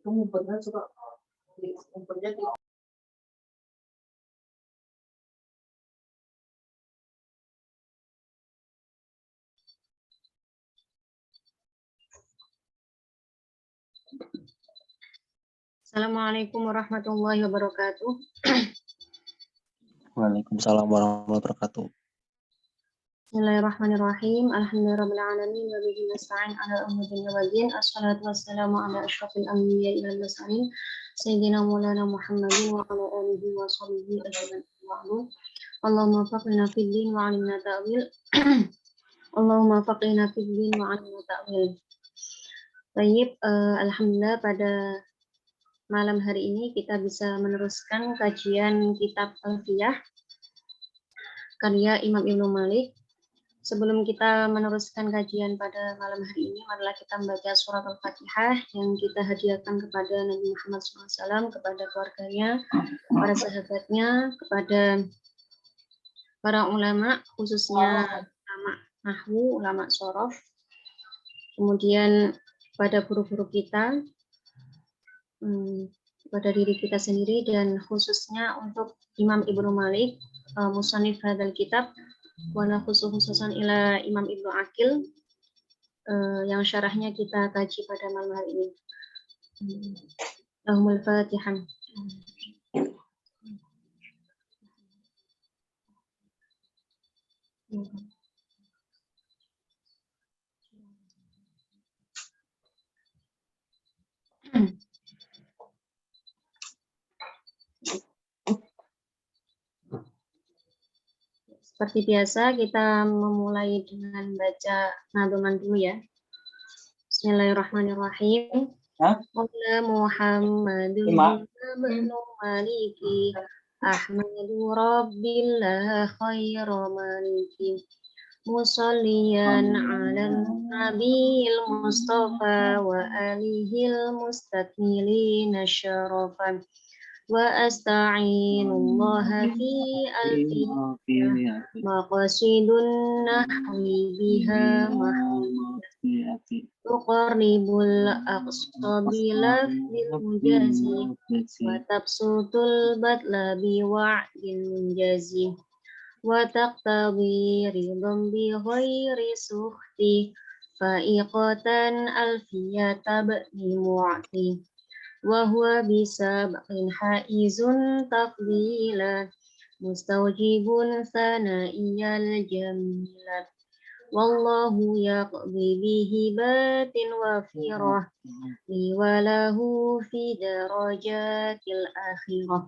ngumpetnya suka ngumpetnya di Assalamualaikum warahmatullahi wabarakatuh. Waalaikumsalam warahmatullahi wabarakatuh. Bismillahirrahmanirrahim. Alhamdulillahirabbil alamin wa bihi nasta'in 'ala umuri waddin. Assalatu wassalamu ala asyrafil anbiya'i wal mursalin sayyidina Maulana Muhammadin wa ala alihi wa sahbihi ajmain. Allahumma faqihna fid din wa 'allimna ta'wil. Allahumma faqihna fid din wa 'allimna ta'wil. Baik, alhamdulillah pada malam hari ini kita bisa meneruskan kajian kitab Alfiyah karya Imam Ibnu Malik. Sebelum kita meneruskan kajian pada malam hari ini, marilah kita membaca surat Al-Fatihah yang kita hadiahkan kepada Nabi Muhammad SAW, kepada keluarganya, para sahabatnya, kepada para ulama, khususnya ulama nahwu, ulama sorof, kemudian pada guru-guru kita, pada diri kita sendiri, dan khususnya untuk Imam Ibnu Malik, musannif hadzal kitab, wala khususan ila Imam Ibnu Aqil, yang syarahnya kita kaji pada malam hari ini. Lahumul Fatihah. Seperti biasa kita memulai dengan baca nadoman dulu ya. Bismillahirrahmanirrahim. Qala Muhammadun ibnu Maliki Ahmadu Rabbillah khairu maliki musalliyan ala nabiyil mustafa wa alihil mustakmilina syarafan wa asta'inullaha fi alfiyah maqasidun nahwi biha mahmudiyati tuqarribul aqsabila bil mujazi wa tabsutul batla bi wa'din munjazi wa taqtabi ridam bi ghairi sukhti fa'iqatan alfiyata ba'ni mu'ti wa huwa bisabqin haizun tafdila mustawjibun sana'iyal jamilat wallahu yaqdi bihi batin wafirah liwalahu fi darajatil akhirah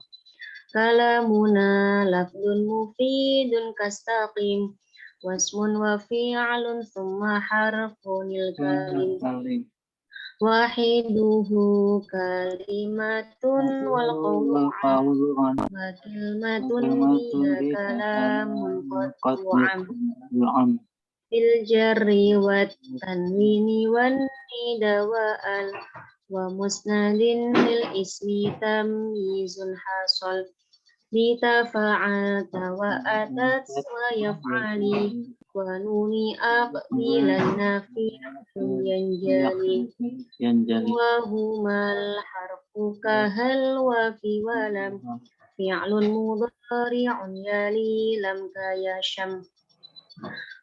kalamuna lafdun mufidun kastaqim wasmun wa fi'lun thumma harfunil kalim wahiduhu kalimatun wal qawlu wa kalimatun biha kalamun qat'u'am bil jarri wat tanwini wan nida wa al wa musnadin lil ismi tamyizun hasal bitafa'ata wa atat wa yaf'ali wa nuni aqbilan nafi'un yanjali wa humal harfu kahal wa fi walam fi'lun mudhari'un yali lam kayasham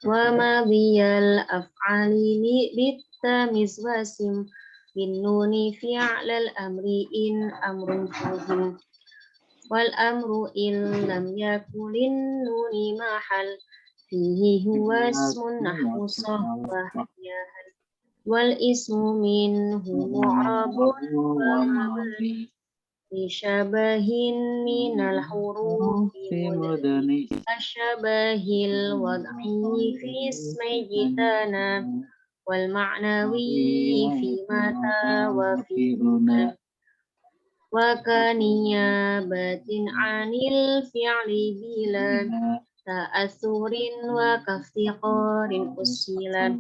wa madiyal af'ali bitamiz wasim bin nuni fi'lal amri in amrun fuhim wal amru in lam yakulin nuni mahal fihi huwa ismun nahwu sahwah yahal wal ismu minhu mu'rabun wa mabni bishabahin minal hurufi mudani ashabahil wad'i fi ismi jitana wal ma'nawi fi mata wa fi una wa kaniyabatin anil fi'li bila ta'asurin wa kaftiqarin usilan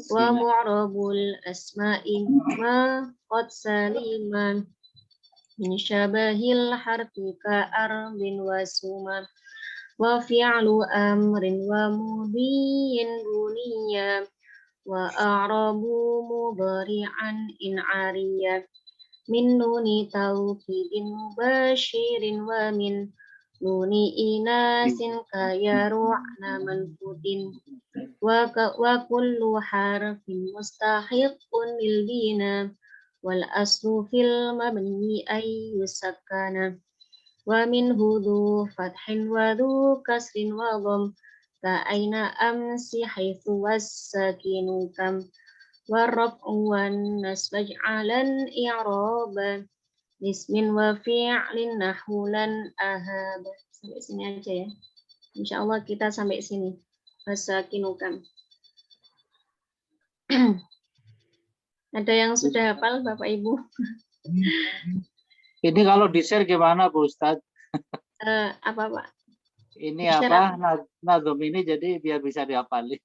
wa mu'rabul asma'in ma qad saliman min syabahil harfi ka'arbin wa suman wa fi'lu amrin wa mudhiyin buniya wa a'rabu mudhari'an in ariyah min nuni taukidin mubashirin wa min nuni inasin kayaru'na manfutin wa kullu harfin mustahiqun lil bina wal aslu fil mabni ay yusakkana wa min hudu fathin wa du kasrin wa dham ka aina amsi haitsu was-sakinu kam warraf'u wan nasb ja'alan i'raban ismin wa fi'lin nahulan ahab. Sampai sini aja ya. Insyaallah kita sampai sini. Wasakinukan. Ada yang sudah hafal Bapak Ibu? Ini kalau di-share gimana Bu Ustadz? Apa Pak? Ini Di-share apa? Nadom ini jadi biar bisa dihafalin.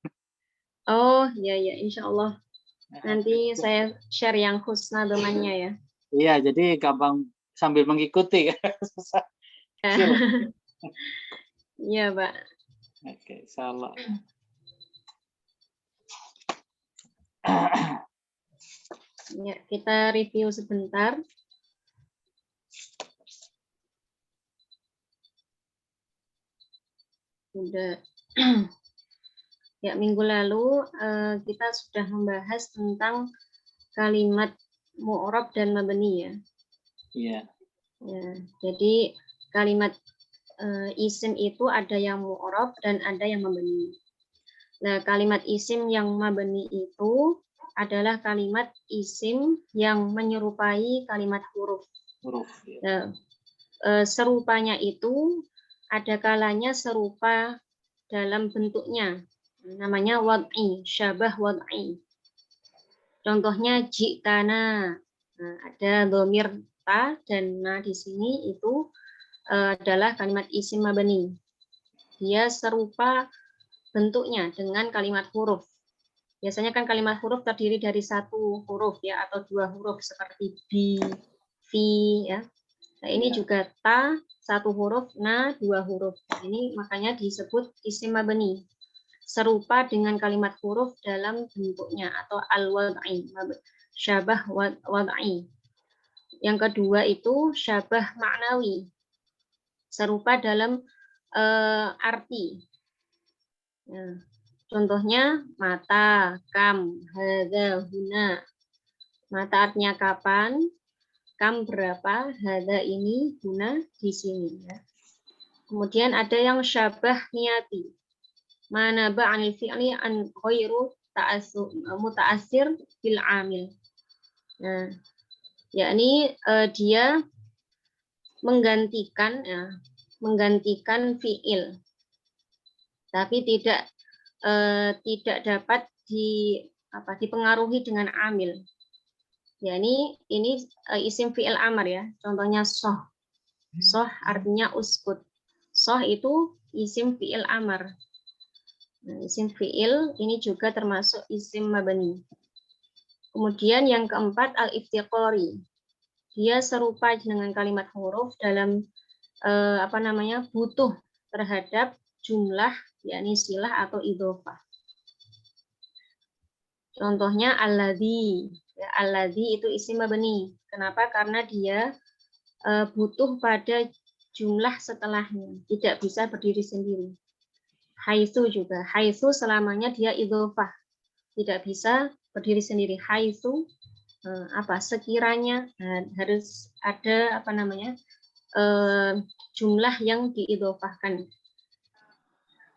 Oh, ya insyaallah. Nanti saya share yang husnadomannya ya. Iya, jadi gampang sambil mengikuti. Iya, Pak. Oke, salah. Ya, kita review sebentar. Sudah. Ya, minggu lalu kita sudah membahas tentang kalimat mu'rab dan mabni ya. Iya. Ya, jadi kalimat isim itu ada yang mu'rab dan ada yang mabni. Nah, kalimat isim yang mabni itu adalah kalimat isim yang menyerupai kalimat huruf. Ya. Nah, serupanya itu ada kalanya serupa dalam bentuknya. Namanya wad'i, syabah wad'i. Contohnya jikana. Nah, ada dhamir ta dan na di sini itu adalah kalimat isim mabni. Dia serupa bentuknya dengan kalimat huruf. Biasanya kan kalimat huruf terdiri dari satu huruf ya atau dua huruf seperti bi, fi ya. Nah, ini juga ta satu huruf, na dua huruf. Ini makanya disebut isim mabni. Serupa dengan kalimat huruf dalam bentuknya atau al-wad'i, syabah wad'i. Yang kedua itu syabah maknawi. Serupa dalam arti. Nah, contohnya mata, kam, hadza, huna. Mata artinya kapan, kam berapa, hadza ini, huna di sini ya. Kemudian ada yang syabah niyati. Mana ba'anil fi'li an ghairu muta'assir bil amil. Nah, yakni dia menggantikan fi'il. Tapi tidak dapat dipengaruhi dengan amil. Ya, ini isim fi'il amar ya. Contohnya soh. Soh artinya uskut. Soh itu isim fi'il amar. Nah, isim fi'il ini juga termasuk isim mabni. Kemudian yang keempat al-iftiqari. Dia serupa dengan kalimat huruf dalam butuh terhadap jumlah yakni silah atau idhofah. Contohnya alladzi. Ya, alladzi itu isim mabni. Kenapa? Karena dia butuh pada jumlah setelahnya, tidak bisa berdiri sendiri. Haitsu juga. Haitsu selamanya dia idhofah. Tidak bisa berdiri sendiri. Haitsu sekiranya harus ada jumlah yang diidhofahkan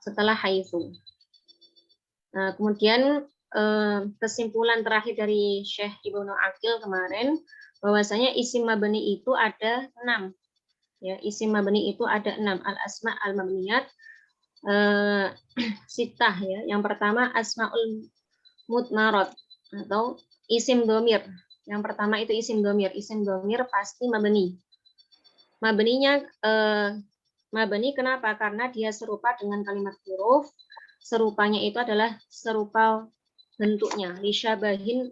setelah haitsu. Nah, kemudian kesimpulan terakhir dari Syekh Ibnu Aqil kemarin bahwasanya isim mabni itu ada 6. Ya, isim mabni itu ada 6. Al-asma al-mabniyat sitah ya. Yang pertama asmaul mudmarat atau isim domir. Yang pertama itu isim domir. Isim domir pasti mabni. Mabninya mabni kenapa? Karena dia serupa dengan kalimat huruf. Serupanya itu adalah serupa bentuknya. Lishabahil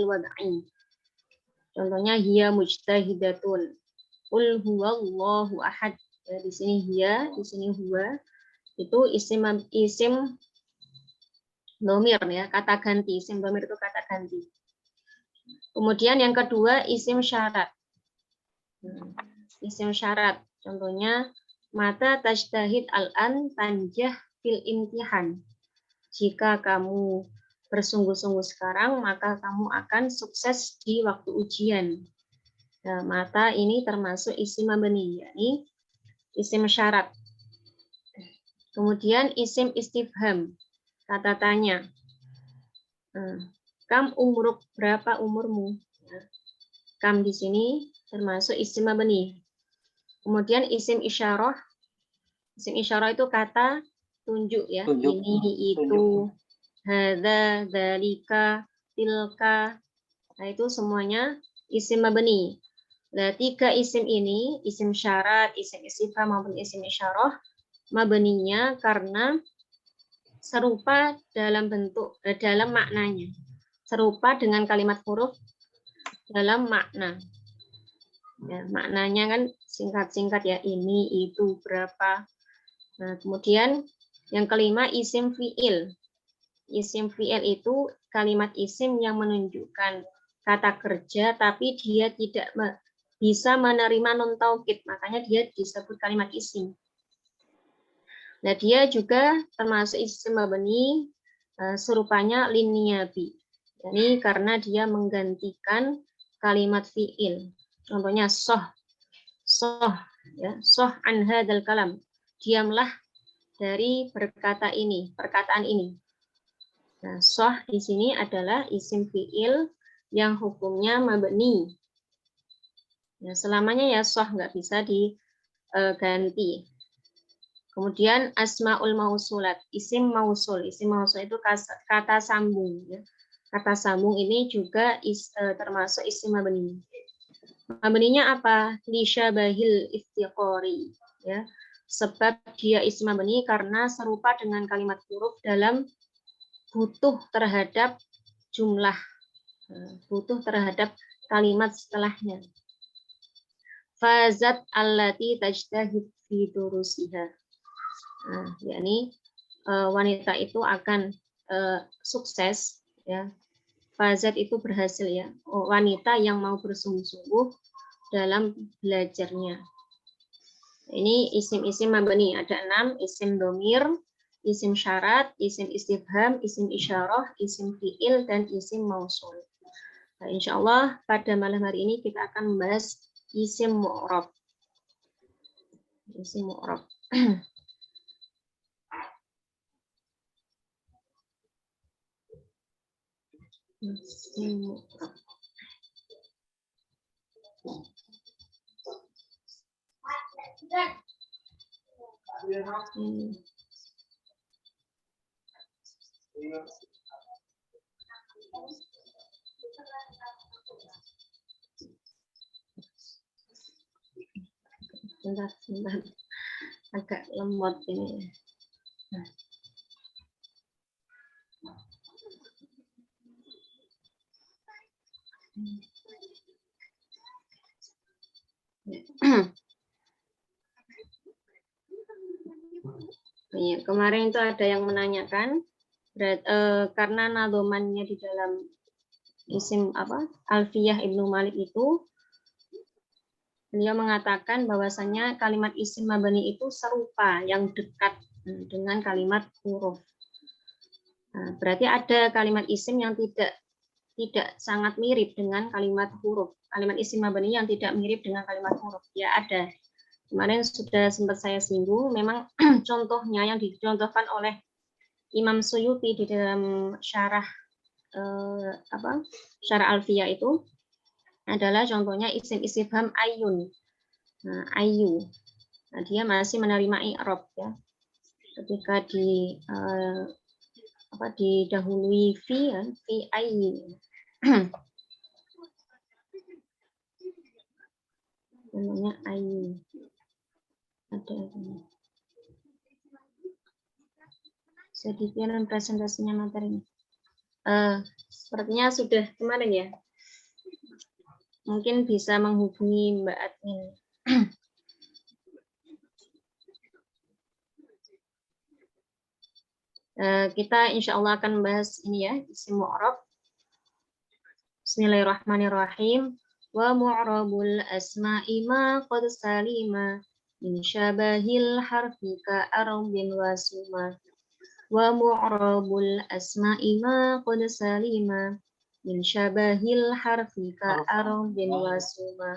wad'i. Contohnya hiya mujtahidatun. Qul huwallahu ahad. Ya, di sini hiya, di sini huwa. Itu isim domir ya, kata ganti. Isim domir itu kata ganti. Kemudian yang kedua isim syarat. Isim syarat. Contohnya mata tajtahid al-an tanjah fil imtihan. Jika kamu bersungguh-sungguh sekarang, maka kamu akan sukses di waktu ujian. Nah, mata ini termasuk isim mabni, yakni isim syarat. Kemudian isim istifham, kata tanya. Kam umruk, berapa umurmu? Kam di sini termasuk isim mabni. Kemudian isim isyarah. Isim isyarah itu kata tunjuk ya. Tunjuk. Ini, itu, hadza, dzalika, tilka. Nah, itu semuanya isim mabni. Nah, 3 isim ini, isim syarat, isim istifham maupun isim isyarah, mabninya karena serupa dalam bentuk dalam maknanya. Serupa dengan kalimat huruf dalam makna. Ya, maknanya kan singkat-singkat ya, ini, itu, berapa. Nah, kemudian yang kelima isim fi'il. Isim fi'il itu kalimat isim yang menunjukkan kata kerja tapi dia tidak bisa menerima nun taukid, makanya dia disebut kalimat isim. Nah, dia juga termasuk isim mabni serupanya liniabi. Jadi karena dia menggantikan kalimat fi'il. Contohnya soh ya, soh an hadzal kalam. Diamlah dari perkataan ini. Nah, soh di sini adalah isim fi'il yang hukumnya mabni. Ya, selamanya ya soh, nggak bisa diganti. Kemudian asmaul mausulat, isim mausul. Isim mausul itu kata sambung. Ya. Kata sambung ini juga termasuk isim mabni. Mabninya apa? Lisyabahil iftiqori. Ya. Sebab dia isim mabni karena serupa dengan kalimat huruf dalam butuh terhadap jumlah. Butuh terhadap kalimat setelahnya. Fazat allati tajtahid fi durusiha. Nah, yakni wanita itu akan sukses ya. Fazat itu berhasil ya. Wanita yang mau bersungguh-sungguh dalam belajarnya. Ini isim-isim mabni, ada 6, isim domir, isim syarat, isim istifham, isim isyarah, isim fi'il, dan isim mausul. Nah, insya Allah pada malam hari ini kita akan membahas isim mu'rab. Isim mu'rab. Isim mu'rab. Bentar. Agak lemot ini. Nah. Ya, kemarin itu ada yang menanyakan karena nadomannya di dalam isim Alfiyah Ibnu Malik itu, beliau mengatakan bahwasanya kalimat isim mabni itu serupa, yang dekat dengan kalimat huruf. Nah, berarti ada kalimat isim yang tidak sangat mirip dengan kalimat huruf. Kalimat isim mabni yang tidak mirip dengan kalimat huruf. Ya ada. Kemarin sudah sempat saya singgung, memang contohnya yang dicontohkan oleh Imam Suyuti di dalam syarah syarah Alfiyah itu adalah contohnya isim istifham ayun. Nah, ayu. Nah, dia masih menerima i'rab ya. Ketika didahului fi ya, fi ayyi. Namanya ayu. Ada sedikit presentasinya materinya. Sepertinya sudah kemarin ya. Mungkin bisa menghubungi Mbak Admin. Kita insya Allah akan membahas ini ya, isim mu'rab. Bismillahirrahmanirrahim. Wa mu'rabul asma'i ma qad salima min syabahil harfi ka arbin wa suma. Wa mu'rabul asma'i ma qad salima min syabahil harfi ka arbin wa suma.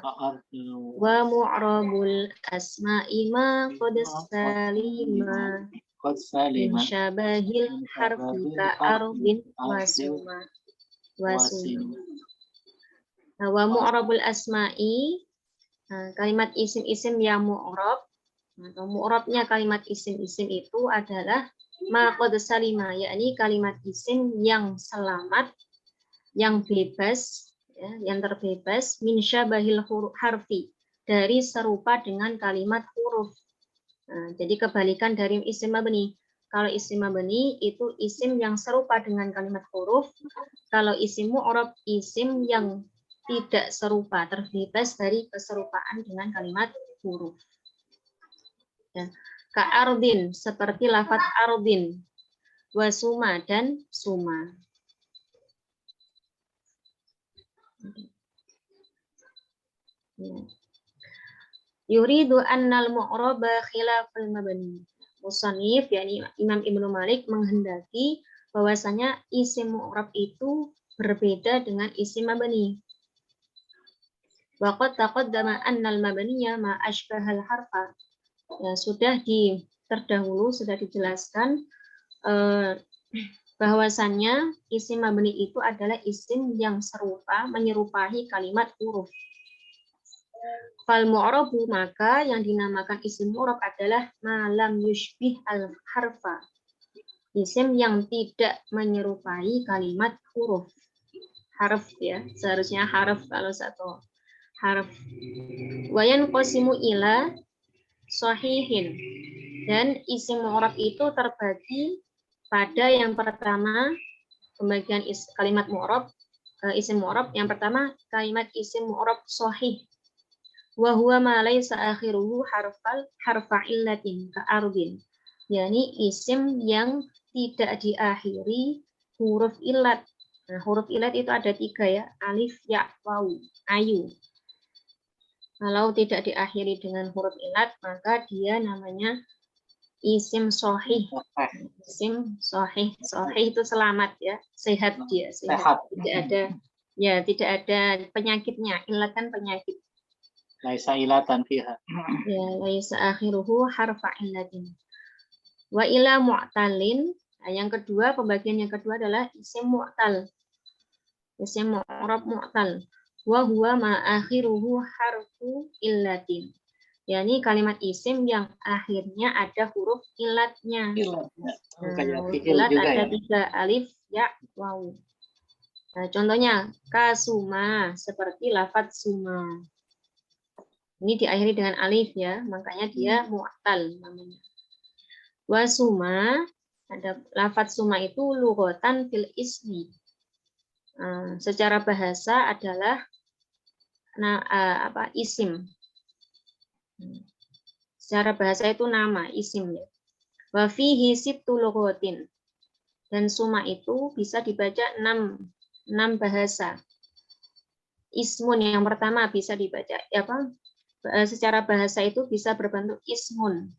Wa mu'rabul asma'i ma qad salima min syabahil harfi ka arbin wa suma. Nah, wa mu'rabul asma'i, kalimat isim-isim yang mu'rab, atau mu'rabnya kalimat isim-isim itu adalah ma qad salima, yakni kalimat isim yang selamat, yang bebas, ya, yang terbebas min syabahil harfi, dari serupa dengan kalimat huruf. Nah, jadi kebalikan dari isim mabni. Kalau isim mabni itu isim yang serupa dengan kalimat huruf. Kalau isim mu'rab isim yang tidak serupa, terbebas dari keserupaan dengan kalimat huruf. Ya. Ka'ardin, seperti lafaz ardin, wasuma dan suma. Ya. Yuridu annal mu'raba khilaful mabni. Musannif, yakni Imam Ibnu Malik, menghendaki bahwasanya isim mu'rab itu berbeda dengan isim mabni. Waqad taqaddama annal mabniya ma asbahal harfa. Ya, sudah terdahulu sudah dijelaskan bahwasannya isim mabni itu adalah isim yang serupa, menyerupai kalimat huruf. Fal mu'rabu, maka yang dinamakan isim mu'rab adalah malam yushbih al harfa. Isim yang tidak menyerupai kalimat huruf. Harf, ya, seharusnya harf kalau satu harf. Wayan qasimu ila sahihin, dan isim mu'rab itu terbagi pada yang pertama, pembagian kalimat mu'rab, isim mu'rab yang pertama kalimat isim mu'rab sahih. Wa huwa ma laysa akhiruhu harfa illatin ka arbin, yakni isim yang tidak diakhiri huruf ilat. Nah, huruf ilat itu ada 3, ya, alif, ya, waw, ayu. Kalau tidak diakhiri dengan huruf ilat, maka dia namanya isim sahih. Isim sahih. Sahih itu selamat, ya, sehat dia, sehat. Tidak ada penyakitnya. Ilat kan penyakit. Laisa ilatan fiha. Ya, laisa akhiruhu harfa illatin. Wa ila mu'talin. Nah, yang kedua, pembagian yang kedua adalah isim mu'tal. Isim mu'rab mu'tal. Wa huwa ma akhiruhu harfu illatin. yakni kalimat isim yang akhirnya ada huruf ilatnya. Huruf ilat ada 3, alif, ya, waw. Nah, contohnya kasuma, seperti lafadz suma. Ini diakhiri dengan alif, ya, makanya dia mu'tal namanya. Wasuma, ada lafadz suma itu lughatan fil ismi. Secara bahasa adalah isim. Secara bahasa itu nama, isim, ya. Wa fihi sittu lughatin. Dan suma itu bisa dibaca 6 bahasa. Ismun yang pertama bisa dibaca secara bahasa itu bisa berbentuk ismun.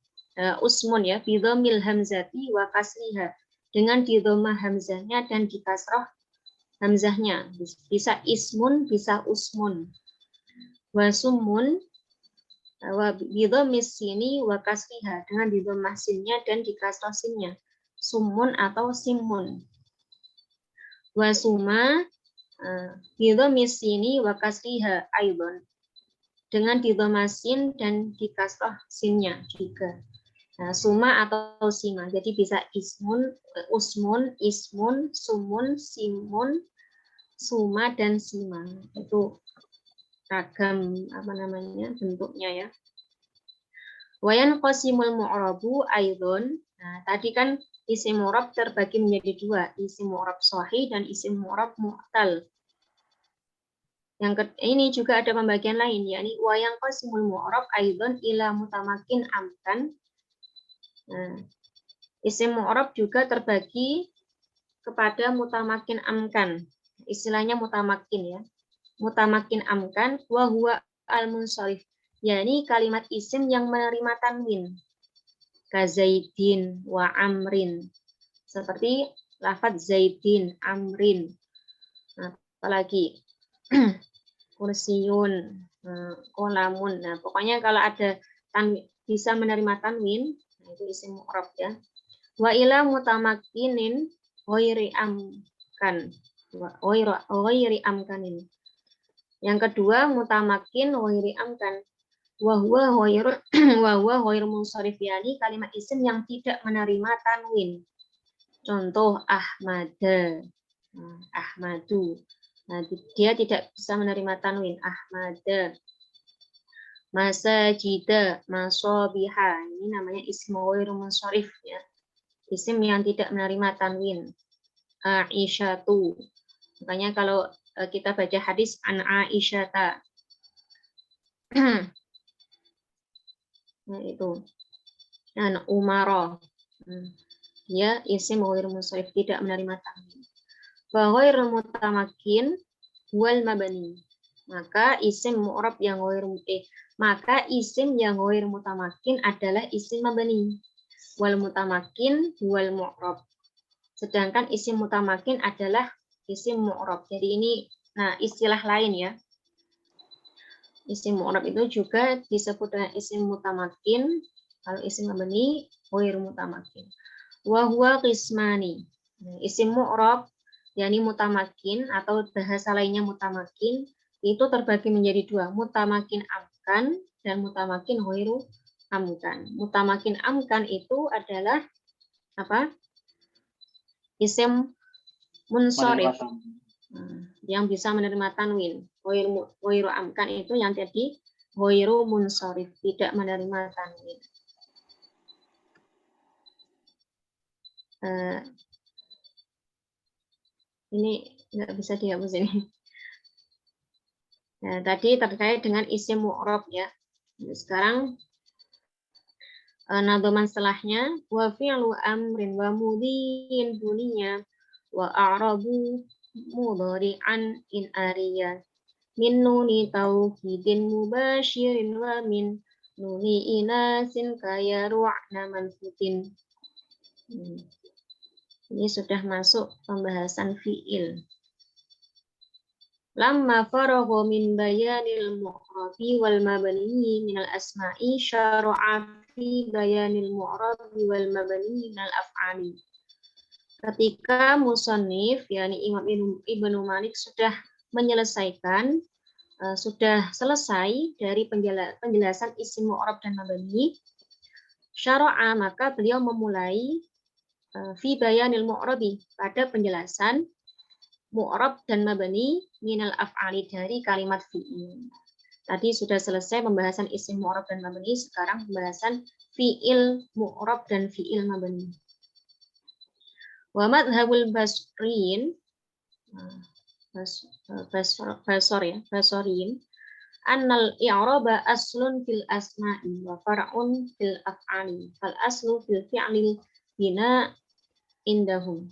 Usmun, ya, bidhamil hamzati wa kasriha. Dengan didhamah hamzahnya dan dikasrah hamzahnya. Bisa ismun, bisa usmun. Wa summun wa bidhamis sini wa kasriha, dengan didhammah sinnya dan dikasrah sinnya. Sumun atau simun. Wa suma bidhamis sini wa kasriha aidan, dengan didhammah sin dan dikasrah sinnya juga. Nah, suma atau sima. Jadi bisa ismun, usmun, ismun, sumun, simun, suma dan sima. Itu ragam bentuknya, ya. Wayan qasimul mu'rabu aidon. Nah, tadi kan isim mu'rab terbagi menjadi 2, isim mu'rab sahih dan isim mu'rab mu'tal. Ini juga ada pembagian lain, yakni wayan qasimul mu'rab aidon ila mutamakin amkan. Nah, isim mu'rab juga terbagi kepada mutamakin amkan. istilahnya mutamakin ya. Mutamakin amkan wa huwa al-munsharif. yakni kalimat isim yang menerima tanwin. Kazaidin wa amrin. Seperti lafadz zaidin, amrin. Nah, apalagi kursiyun, kolamun. Nah, pokoknya kalau ada bisa menerima tanwin, nah itu isim mu'rab ya. Wa ila mutamakinin ghairi amkan. Ghairi amkanin. Yang kedua mutamakin ghairi amkan. Wa huwa ghairu munsharif, yani kalimat isim yang tidak menerima tanwin. Contoh Ahmada. Ahmadu. Nah, dia tidak bisa menerima tanwin. Ahmada. Masajida, masobiha. Ini namanya isim ghairu munsharif ya. Isim yang tidak menerima tanwin. Aisyatu. Makanya kalau kita baca hadis an Aisyata. Nah, itu. An Umara. Ya, isim ghairu munsharif tidak menerima tanwin. Wa ghairu mutamakin wal mabani. Maka isim mu'rab yang ghairu mutamakin adalah isim mabani. Wal mutamakin wal mu'rab. Sedangkan isim mutamakin adalah isim mu'rab. Jadi ini istilah lain ya. Isim mu'rab itu juga disebut dengan isim mutamakin. Kalau isim mabni ghairu mutamakin. Wa huwa qismani. Isim mu'rab yakni mutamakin atau bahasa lainnya mutamakin itu terbagi menjadi dua, mutamakin amkan dan mutamakin ghairu amkan. Mutamakin amkan itu adalah apa? Isim munsharif yang bisa menerima tanwin. Ghairu amkan itu yang tadi ghairu munsharif, tidak menerima tanwin. Ini nggak bisa dihapus ini. Nah, tadi terkait dengan isim mu'rab ya. Sekarang nadhaman setelahnya wa fi'lu amrin wa mudhi'in buniyya wa a'rabu mudhari'an in ariya min nuni taukidin mubashirin wa min nuni inasin kaya ru'na manfutin. Ini sudah masuk pembahasan fi'il. Lamma faragha min bayanil mu'rabi wal mabni minal asma'i syara'a fi bayanil mu'rabi wal mabni minal af'ali. Ketika musannif yakni Imam Ibnu Malik sudah menyelesaikan sudah selesai dari penjelasan isim mu'rab dan mabni, syara'a maka beliau memulai fi bayanil mu'rabi pada penjelasan mu'rab dan mabni minal af'ali dari kalimat fi'il. Tadi sudah selesai pembahasan isim mu'rab dan mabni, sekarang pembahasan fi'il mu'rab dan fi'il mabni. Wa madhabul basriyin basoriyin annal i'raba aslun fil asma'i wa far'un fil af'ali. Fal aslu fil fi'li bina indahum.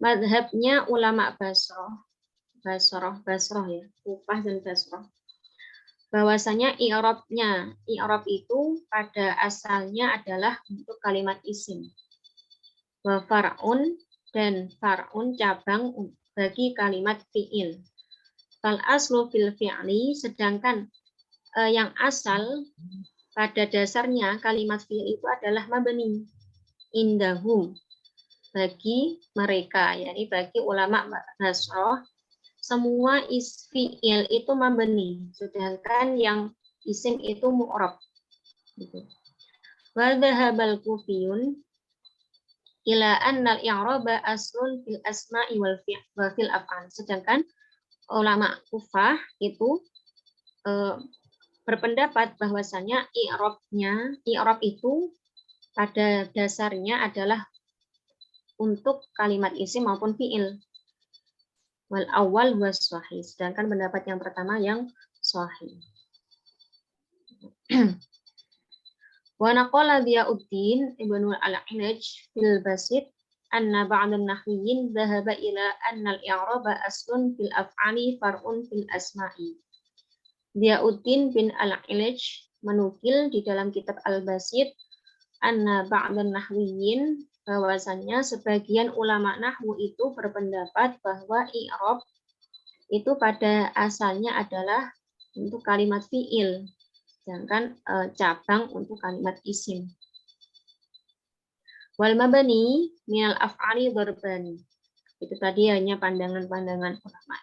Madhabnya ulama Basrah ya, Kufah dan Basrah. Bahwasanya i'rab itu pada asalnya adalah untuk kalimat isim. Wa far'un dan far'un cabang bagi kalimat fi'il. Fal aslu fil fi'li, sedangkan yang asal pada dasarnya kalimat fi'il itu adalah mabni indahum. Bagi mereka, yakni bagi ulama Basrah, semua fi'il itu mabni, sedangkan yang isim itu mu'rab. Wa dhahabal kufiyun ila annal i'raba aslun fil asma'i wal fil af'al. Sedangkan ulama Kufah itu berpendapat bahwasanya i'rab itu pada dasarnya adalah untuk kalimat isim maupun fi'il. Wal awal was sahih. Sedangkan pendapat yang pertama yang sahih. Wa naqala Diyauddin Ibnu al-Inaj fil Basit anna ba'dun nahwiyin dhahaba ila anna al-i'raba aslun fil af'ali far'un fil asma'i. Diauddin bin Al-Ilaj menukil di dalam kitab Al-Basit anna ba'dun nahwiyin, bahwasannya sebagian ulama nahwu itu berpendapat bahwa i'rab itu pada asalnya adalah untuk kalimat fi'il, sedangkan cabang untuk kalimat isim. Wal mabani minal af'ali darbani. Itu tadi hanya pandangan-pandangan ulama.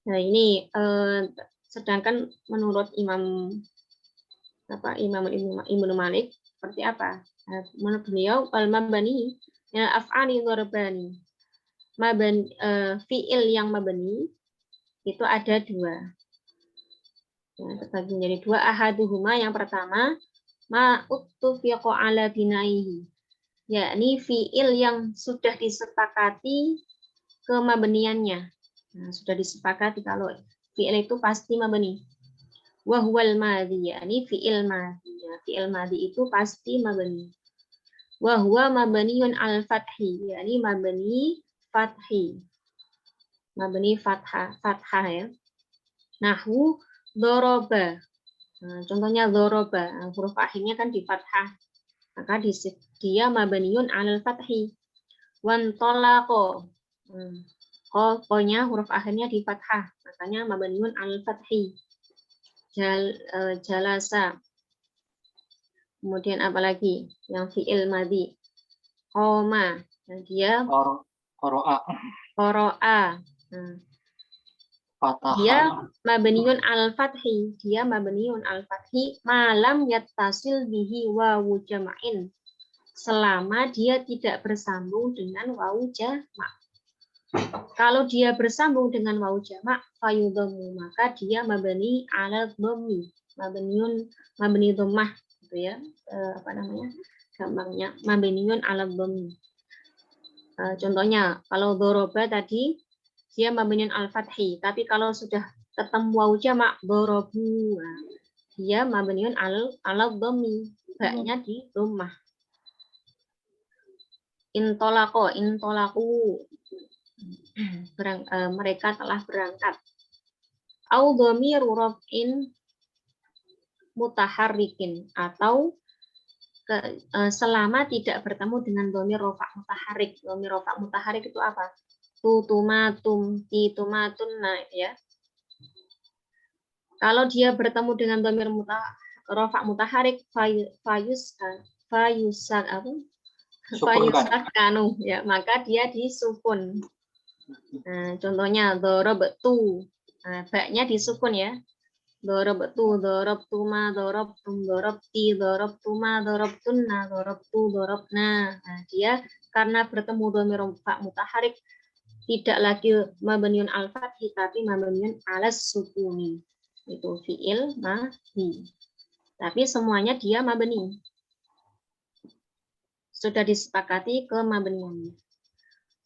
Nah, ini sedangkan menurut Imam Ibnu Malik seperti apa? Menurut beliau wal mabani minal af'ali darbani. Fi'il yang mabani itu ada dua. Ya, terbagi menjadi dua. Ahaduhuma, yang pertama ma'uttufiqa ala binaihi, yakni fi'il yang sudah disepakati kemabniannya. Nah, sudah disepakati kalau fi'il itu pasti mabni. Wa huwal madhi, yakni fi'il madhi. Ya, fi'il madhi itu pasti mabni. Wa huwa mabniun al-fathi, yakni mabni fathi. Mabni fathah ya. Nahwu dzaraba. Nah, contohnya dzaraba, huruf akhirnya kan di fathah, maka dia mabniun 'alal fathi. Wan talaqa, qa-nya huruf akhirnya di fathah, makanya mabniun 'alal fathi. Jalasa. Kemudian apalagi yang fi'il madhi? Qoma, nah, dia qara'a. Dia mabniun al-fathi, malam yattasil bihi wawu jama'in, selama dia tidak bersambung dengan wawu jamak. Kalau dia bersambung dengan wawu jamak fayudhammu, maka dia mabni ala dhammi, mabni dhammah gitu ya. Gampangnya mabniun ala dhammi. Contohnya kalau dzaraba tadi dia mabniun al-fathi, tapi kalau sudah ketemu wawu jamak dzarabu, dia mabniun al-dhammi, ba-nya di dhammah. Intolaqu, mereka telah berangkat. Au dhamiru raf'in mutaharrikin, atau selama tidak bertemu dengan dhamir rafa' mutaharrik. Dhamir rafa' mutaharrik itu apa? Tutumatum, titumatunna, ya. Kalau dia bertemu dengan dhamir rafa' mutaharrik, fayusakkanu, ya, maka dia disukun. Nah, contohnya darabtu, ba-nya disukun ya. Darabtu, darabtuma, darabtum, darabti, darabtuma, darabtunna, darabtu, darabna. Nah, dia karena bertemu dhamir rafa' mutaharrik tidak lagi mabniun al-fathi, tapi mabniun alas sukuni. Itu fi'il madhi. Tapi semuanya dia mabni. Sudah disepakati ke mabniannya.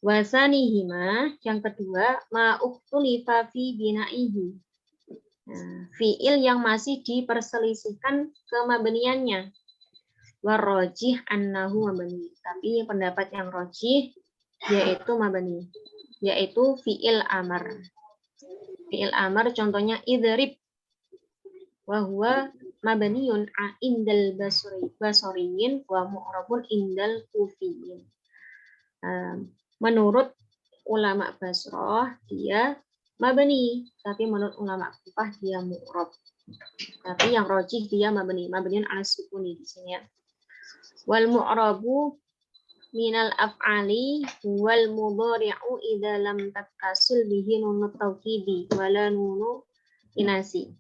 Wasanihima, yang kedua, ma'uktulifa fi binaihi. Nah, fi'il yang masih diperselisihkan ke mabniannya. Warrojih annahu mabni. Tapi pendapat yang rojih yaitu mabni, yaitu fi'il amar. Fi'il amar contohnya idrib, wa huwa mabniun indal basoriyin wa mu'rabun indal kufiyin. Menurut ulama Basrah dia mabni, tapi menurut ulama Kufah dia mu'rab. Tapi yang rojih dia mabniun ala sukuni di sini ya. Wal mu'rabu minal af'ali wal mudhari'u idza lam tattasil bihi nunut tawkidi wala nunu inasi.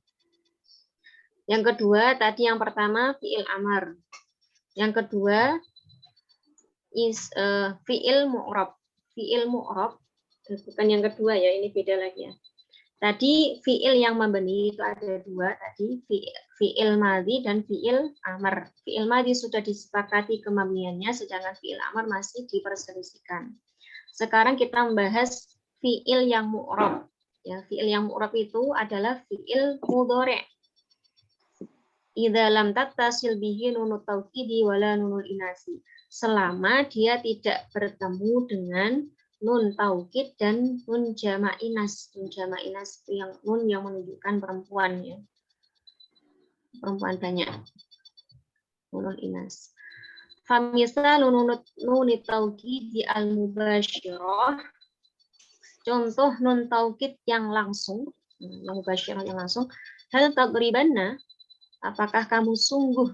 Yang kedua tadi, yang pertama fi'il amar. Yang kedua fi'il mu'rab. Fi'il mu'rab bukan yang kedua ya, ini beda lagi ya. Tadi fi'il yang mabni itu ada dua tadi, fi'il madhi dan fi'il amar. Fi'il madhi sudah disepakati kemabniannya, sedangkan fi'il amar masih diperselisihkan. Sekarang kita membahas fi'il yang mu'rab. Ya, fi'il yang mu'rab itu adalah fi'il mudhari'. idza lam tattasil bihi nunut taukidi wala nunul inasi. Selama dia tidak bertemu dengan nun taukid dan nun jama' inas. Nun jama' inas itu yang nun yang menunjukkan perempuan ya. Perempuan banyak. Nunul inas. Famisa nunut taukidi al-mubasyirah. Contoh nun taukid yang langsung, yang mubasyirah yang langsung. Hal tadribanna, apakah kamu sungguh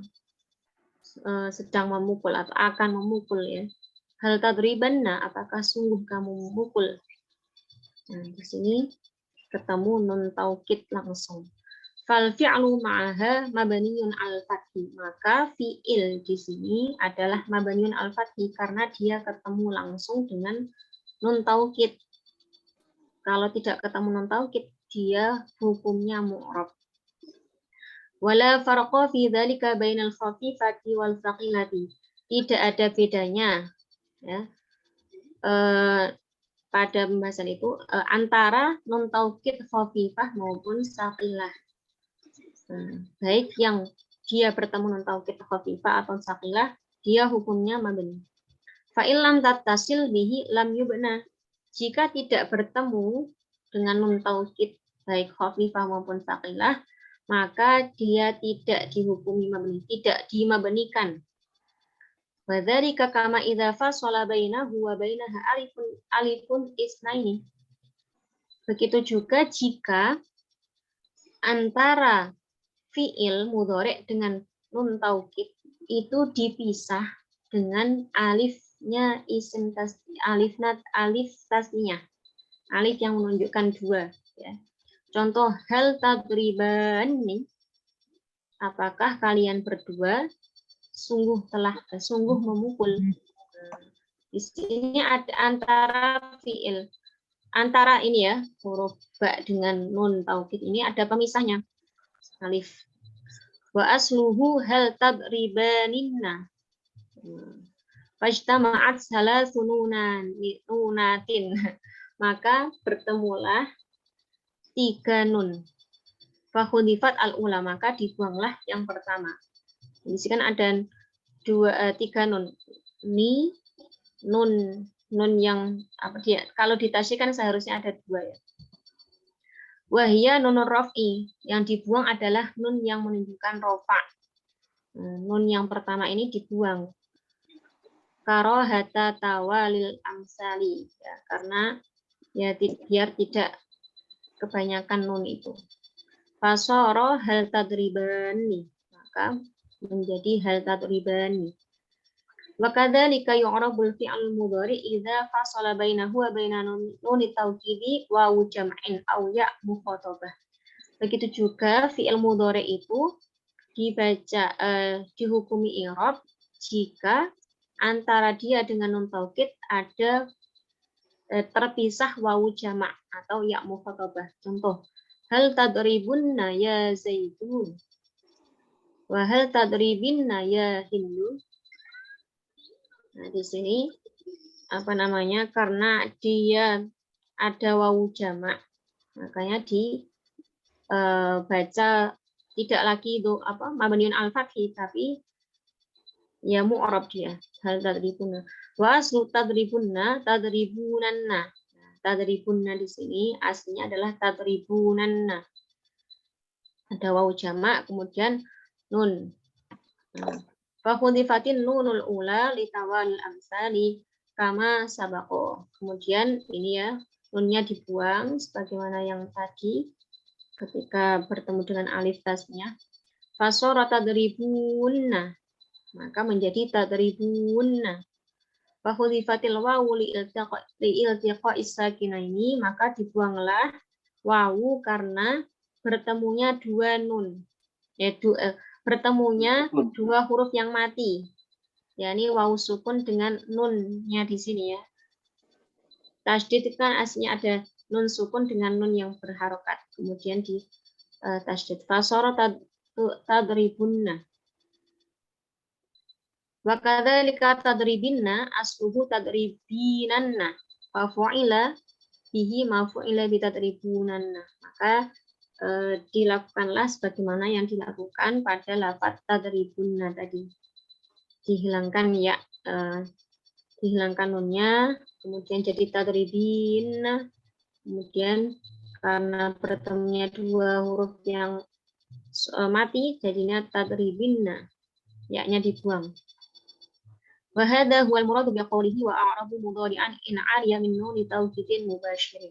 sedang memukul atau akan memukul ya? Hal tadribanna, apakah sungguh kamu memukul? Nah, di sini ketemu nun taukid langsung. Fal fi'lu ma'aha mabniyun al-fathi. Maka fi'il di sini adalah mabniyun al-fathi karena dia ketemu langsung dengan nun taukid. Kalau tidak ketemu nun taukid, dia hukumnya mu'rab. Wala farqa fi dzalika bainal khafifati wal thaqilati. Tidak ada bedanya ya. Pada pembahasan itu antara nun taukid khafifah maupun tsaqilah. Baik yang dia bertemu nun taukid khafifah atau tsaqilah, dia hukumnya mabni. Fa illam tattasil bihi lam yubna. Jika tidak bertemu dengan nun taukid baik khafifah maupun tsaqilah, maka dia tidak dihukumi mabni, tidak dimabnikan. Wa dzalika kama idza fasala bainahu wa bainaha alifun isnaini. Begitu juga jika antara fiil mudhari' dengan nun taukid itu dipisah dengan alifnya isim alif tasniyah. Alif yang menunjukkan dua ya. Contoh hal tadribani, apakah kalian berdua sungguh memukul. Di sini ada antara fiil, antara ini ya huruf ba dengan nun taukid ini ada pemisahnya alif. Wa asluhu hal tadribaninna. Fajtama'at salasun nunatin. Maka bertemulah 3 nun. Fakhudifat al-ula, maka dibuanglah yang pertama. Di sini kan ada 3 nun. Ni nun yang apa dia? Kalau ditasyikan seharusnya ada 2 ya. Wahia nunur raf'i, yang dibuang adalah nun yang menunjukkan rofa. Nun yang pertama ini dibuang. Karohata tawalil amsali, ya, karena ya biar tidak kebanyakan nun itu. Fasoro hal tadribani, maka menjadi hal tadribani. Wa kadzalika yu'rabul fi'l mudhari idza fasala bainahu wa baina nun taukidi wa jam'in aw ya mukhatabah. Begitu juga fi'il mudhari itu dibaca dihukumi i'rab jika antara dia dengan nun taukid ada terpisah wawu jamak atau ya mukhatabah. Contoh, hal tadribunna ya Zaidun wa hal tadribinna ya Hindu. Nah, di sini apa namanya? Karena dia ada wawu jamak, makanya dibaca tidak lagi itu apa? Mabniun al-fathi, tapi ya mu'rab dia. Hal tadribunna. Wa aslu tadribunna tadribunanna. Tadribunna di sini aslinya adalah tadribunanna. Ada wawu jamak kemudian nun. Fa khudifatin nunul ula litawal amsali kama sabaqo. Kemudian ini ya nunnya dibuang sebagaimana yang tadi ketika bertemu dengan alif tasnya. Fasara tadribunna, maka menjadi tadribunna. Fahudifatil wawu li'iltiqa'is sakinaini, maka dibuanglah wawu karena bertemunya 2 nun, yaitu bertemunya 2 huruf yang mati, yakni wawu sukun dengan nunnya di sini ya. Tasydid kan aslinya ada nun sukun dengan nun yang berharokat, kemudian di tasydid. Fasara tadribunna. Wa kadzalika tadribinna asluhu tadribinanna fa fu'ila bihi ma fu'ila bi tadribunanna. Maka dilakukanlah sebagaimana yang dilakukan pada lafaz tadribunna tadi. Dihilangkan ya, dihilangkan nunnya, kemudian jadi tadribin, kemudian karena bertemunya dua huruf yang mati, jadinya tadribinna, ya-nya dibuang. Wa hadha huwal muradu biqaulihi wa a'rabu mudhari'an in 'ariya min nuni tawkidin mubasyirin.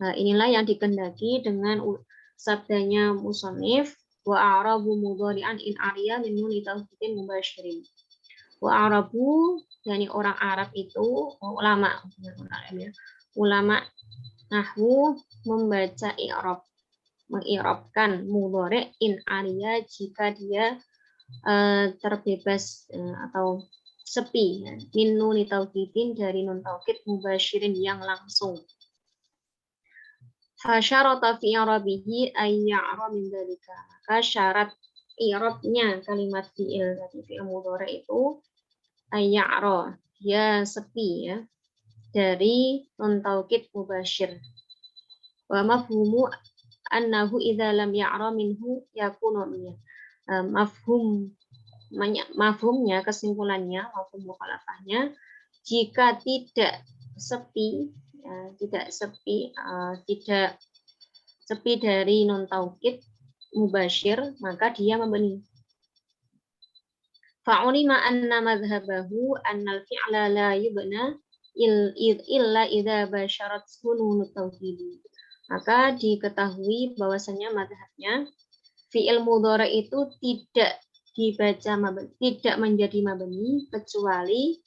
Nah, inilah yang dikehendaki dengan sabdanya musannif wa a'rabu mudhari'an in 'ariya min nuni tawkidin mubasyirin. Wa a'rabu, yakni orang Arab itu ulama nahwu membaca i'rab, mengi'rabkan mudhari' in 'ariya jika dia terbebas atau sepi min nun taukidin dari nun taukid mubasyirin yang langsung. Fasyarata fi i'rabihi ay ya'ra min dzalika. Maka syarat i'rabnya kalimat fi'il tadi fi'il mudhari itu ay ya'ra, dia sepi ya dari nun taukid mubasyir. Wa mafhumu annahu idza lam ya'ra minhu yakunu mafhumnya, kesimpulannya, mafhum mukhalafahnya, jika tidak sepi, tidak sepi dari nun taukid mubasyir, maka dia membeni. Fa'ulima anna madhhabahu annal fi'la la yubna illa idza basyarat nun taukid. Maka diketahui bahwasanya madhabnya fi'il mudhari itu tidak dibaca tidak menjadi mabni kecuali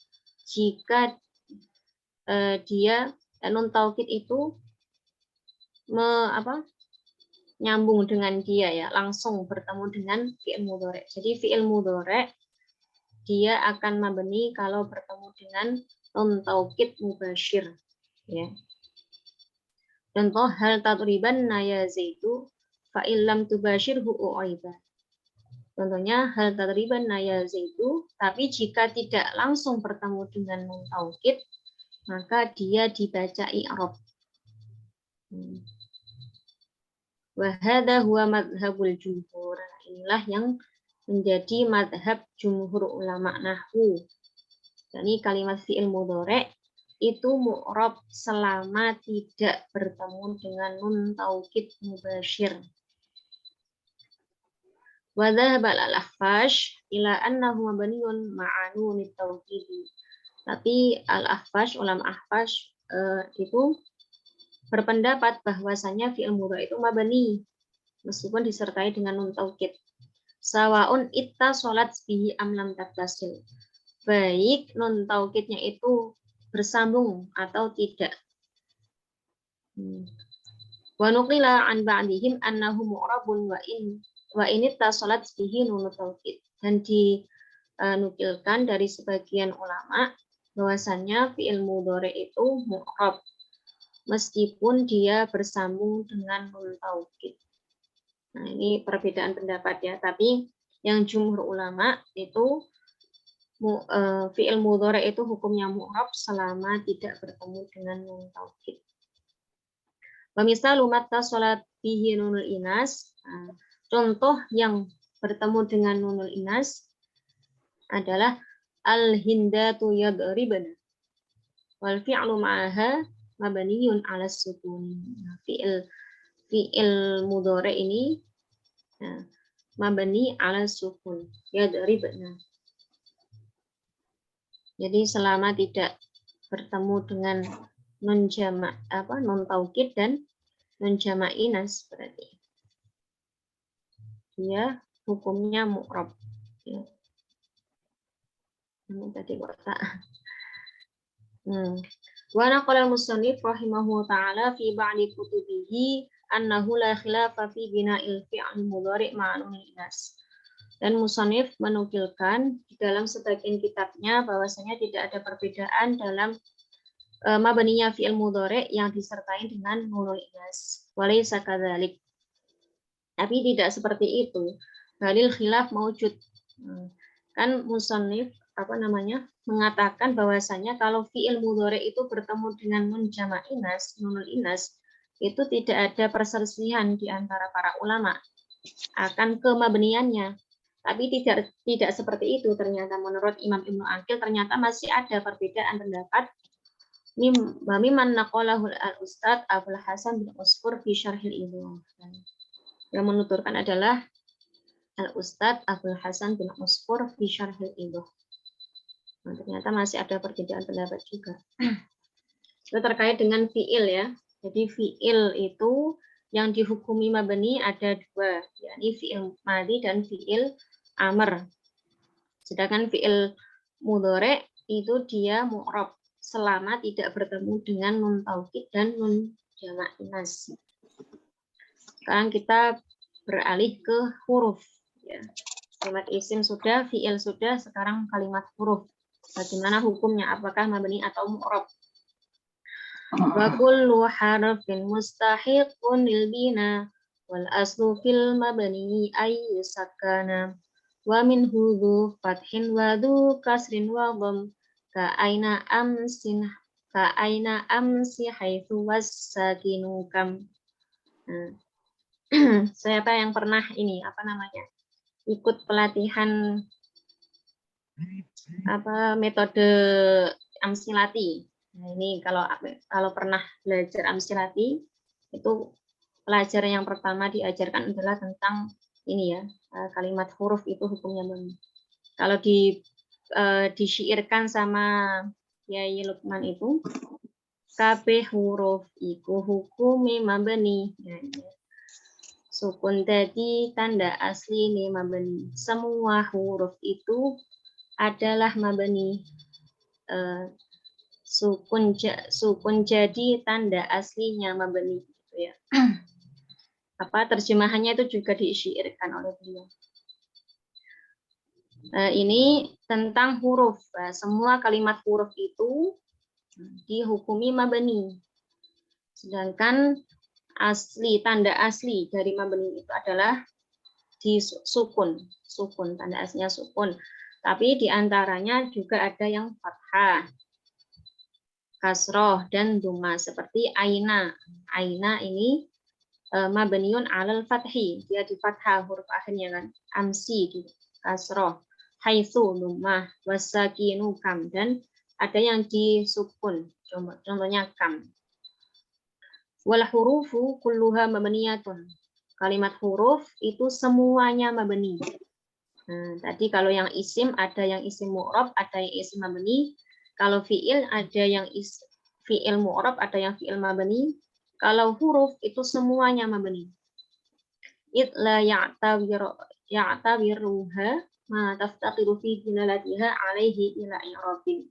jika dia nun taukid itu nyambung dengan dia ya, langsung bertemu dengan fi'il mudhari. Jadi fi'il mudhari dia akan mabni kalau bertemu dengan nun taukid mubasyir ya. Contoh hal tadribanna ya Zaidu fa illam tubashirhu u'aiba. Contohnya hal tadribanna ya Zaidu, tapi jika tidak langsung bertemu dengan nun taukid, maka dia dibaca i'rab. Wa hadha huwa madhhabul jumhur. Inilah yang menjadi madhab jumhur ulama nahwu. Jadi kalimat fi'il mudhari itu mu'rab selama tidak bertemu dengan nun taukid mubasyir. Wa dhahaba al-Akhfash ila annahu mabniun ma'a nunit taukid. Tapi al-Akhfash, ulama Akhfash itu berpendapat bahwasanya fi'il mudhari itu mabni meskipun disertai dengan nun taukid. Sawaun ittasalat bihi am lam tattasil. Baik nun taukidnya itu bersambung atau tidak. Wa nuqila an ba'dihim annahu mu'rabun wa in ittasalat bihi nun taukid. Dan dinukilkan dari sebagian ulama bahwasanya fi'il mudhari itu mu'rab meskipun dia bersambung dengan nun taukid. Nah, ini perbedaan pendapat ya, tapi yang jumhur ulama itu fi'il mudhari itu hukumnya mu'rab selama tidak bertemu dengan nun taukid. Wa misalu matta salat bihi nunul inas. Contoh yang bertemu dengan nunul inas adalah al-hindatu yadribna. Wal fi'lu ma'aha mabniyun 'ala sukun. Fi'il mudhari ini mabni 'ala sukun, yadribna. Jadi selama tidak bertemu dengan nun jama' nun taukid dan nun jama' inas berarti dia hukumnya mu'rab ya. Ini tadi kota. Wa naqala al-musannif rahimahu ta'ala fi ba'di kutubihi annahu la khilafa fi bina'il fi'l mudhari' ma'a nun inas. Dan musannif menukilkan di dalam sebagian kitabnya bahwasanya tidak ada perbedaan dalam mabninya fi'il mudhari' yang disertai dengan nunul inas. Walaysa kadzalik. Tapi tidak seperti itu. Dalil khilaf maujud. Kan musannif mengatakan bahwasanya kalau fi'il mudhari' itu bertemu dengan nun jama' inas, nunul inas, itu tidak ada perselisihan di antara para ulama akan kemabniannya. Tapi tidak seperti itu ternyata menurut Imam Ibnu Aqil ternyata masih ada perbedaan pendapat. Mimman naqalahu al-Ustadz Abul Hasan bin Usfur fi Syarhil Idah. Yang menuturkan adalah Al-Ustadz Abul Hasan bin Usfur fi Syarhil Idah. Nah, ternyata masih ada perbedaan pendapat juga. Itu terkait dengan fiil ya. Jadi fiil itu yang dihukumi mabni ada dua, yakni fiil madhi dan fiil amr. Sedangkan fiil mudhari itu dia mu'rab selama tidak bertemu dengan nun taukid dan nun jamak inas. Sekarang kita beralih ke huruf ya. Kalimat isim sudah, fiil sudah, sekarang kalimat huruf. Bagaimana hukumnya? Apakah mabni atau mu'rab? Wa kullu harfin mustahiqun lil bina wal aslu fil mabni ay yusakkana wa min hudhu fathin wa dhu kasrin wa dham ka aina amsi haitsu wasakinu kam. Siapa yang pernah ini ikut pelatihan metode amsilati. Nah, ini kalau pernah belajar amsilati itu pelajaran yang pertama diajarkan adalah tentang ini ya, kalimat huruf itu hukumnya mabni. Kalau disyairkan sama Yai Lukman itu kabeh huruf iku hukumi mabni. Nah, sukun dadi tanda asli nih mabni. Semua huruf itu adalah mabni. Sukun jadi tanda aslinya mabni gitu ya. Terjemahannya itu juga disyairkan oleh beliau. Ini tentang huruf. Semua kalimat huruf itu dihukumi mabni. Sedangkan tanda asli dari mabni itu adalah di sukun, tanda aslinya sukun. Tapi diantaranya juga ada yang fathah, kasroh, dan dhamma seperti aina. Aina ini mabniun alal fathi, dia di fathah huruf akhirnya kan. Amsi di kasroh, haitsu dhamma, wasakinu kam, dan ada yang di sukun. Contohnya kam. Wal hurufu kulluha mabniyatun. Kalimat huruf itu semuanya mabni. Tadi kalau yang isim ada yang isim mu'rab, ada yang isim mabni. Kalau fiil ada yang fiil mu'rab, ada yang fiil mabni. Kalau huruf itu semuanya mabni. Itla ya'tawiruha ma taftaqiru fi dinalatiha alaihi ila i'rabin.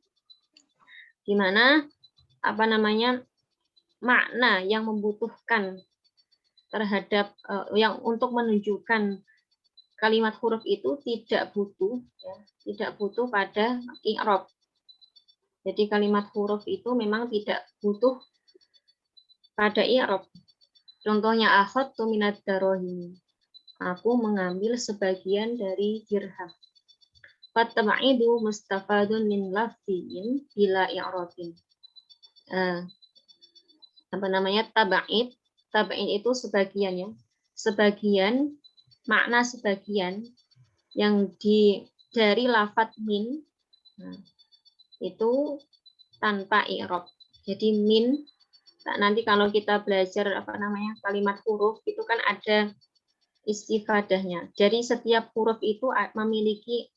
Di mana makna yang membutuhkan terhadap yang untuk menunjukkan kalimat huruf itu tidak butuh pada i'rab. Jadi kalimat huruf itu memang tidak butuh pada i'rab. Contohnya akhadtu minad darahim. Aku mengambil sebagian dari dirham. Fatab'idu mustafadun min lafzin bila i'rabin. Tab'id. Tab'id itu sebagian ya. Sebagian, makna sebagian yang dari lafadz min itu tanpa i'rab. Jadi min nanti kalau kita belajar kalimat huruf itu kan ada istifadahnya. Jadi setiap huruf itu memiliki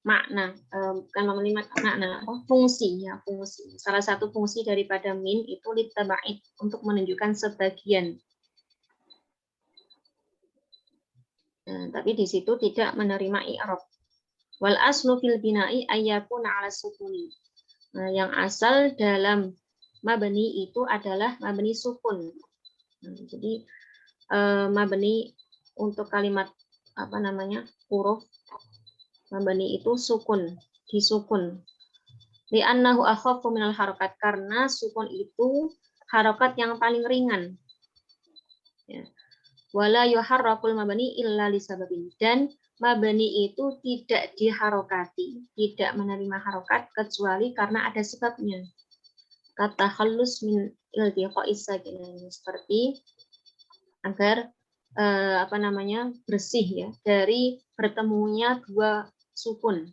makna, fungsi ya, fungsi. Salah satu fungsi daripada min itu litaba'id, untuk menunjukkan sebagian. Tapi di situ tidak menerima i'rab. Wal aslu fil bina'i ayyakuna 'ala sukuni. Yang asal dalam mabni itu adalah mabni sukun. Jadi mabni untuk kalimat huruf mabni itu sukun, disukun. Li'annahu akhafu minal harakat, karena sukun itu harokat yang paling ringan. Ya. Wala yuharrakul mabni illa lisababin, dan mabni itu tidak diharokati, tidak menerima harokat kecuali karena ada sebabnya. kata halus min iltiqa'is sakinaini, seperti agar bersih ya dari bertemunya dua sukun.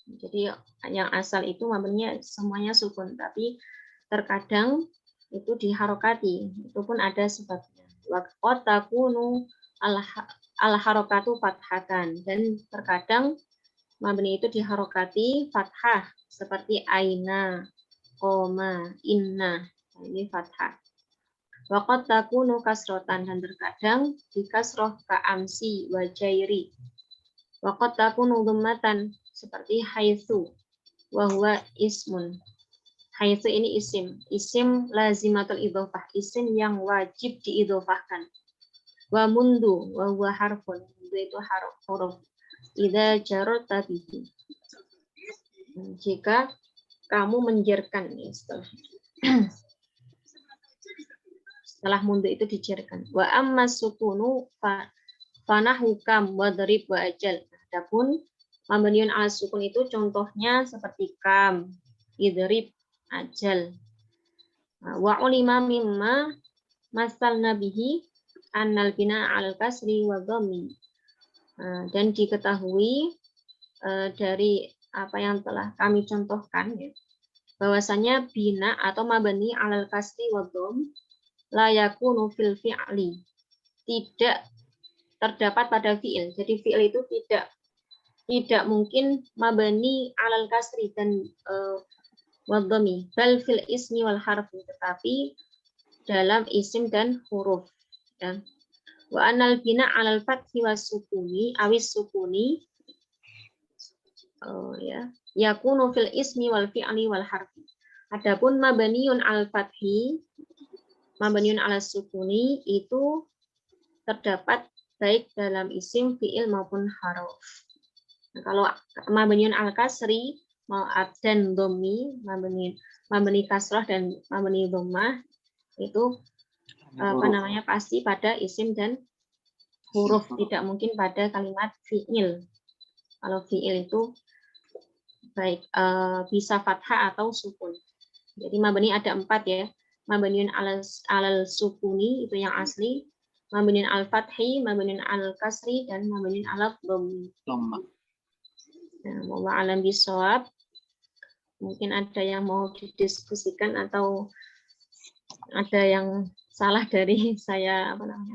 Jadi yang asal itu mabninya semuanya sukun, tapi terkadang itu diharokati, itu pun ada sebabnya. Waqad takunu al harokatu fathatan, dan terkadang mabni itu diharokati fathah seperti aina, koma, inna. Nah, ini fathah. Waqad takunu kasrotan, dan terkadang dikasroh ka amsi wa jairi. Waqad takunu dhammatan seperti haitsu wa huwa ismun. Haitsu ini isim lazimatul idhofah, isim yang wajib diidhofahkan. Wa mundu wa huwa harfun, mundu itu huruf. Idza jararta bihi, jika kamu menjerkan, ya, setelah mundu itu dijerkan. Wa amma sukunu fanahu kam wadrib wa ajal. Adapun mabniun ala sukun itu contohnya seperti kam, idrib, ajal. Wa ulima mimma masalna bihi annal bina al kasri wa dhammi. Dan diketahui dari apa yang telah kami contohkan, ya, bahwasanya bina atau mabni alal kasri wa dhamm la yakunu fil fi'li, tidak terdapat pada fi'il. Jadi fi'il itu tidak mungkin mabni alal kasri dan wadhami, bal fil ismi wal harfi, tetapi dalam isim dan huruf. Ya. Wa anal bina alal fathi was sukuni awis sukuni, ya, yakunu fil ismi wal fi'li wal harfi. Adapun mabniun al fathi, mabniun ala sukuni itu terdapat baik dalam isim, fi'il maupun haruf. Nah, kalau mabniun al kasri mau dan dhammi, mabni kasrah dan mabni dhammah itu pasti pada isim dan huruf, tidak mungkin pada kalimat fi'il. Kalau fi'il itu baik bisa fathah atau sukun. Jadi mabni ada 4 ya. Mabniun alal sukuni itu yang asli, mabniun al fathi, mabniun al kasri, dan mabniun ala dhammi. Nah, wallahu a'lam bishawab. Mungkin ada yang mau didiskusikan atau ada yang salah dari saya baca.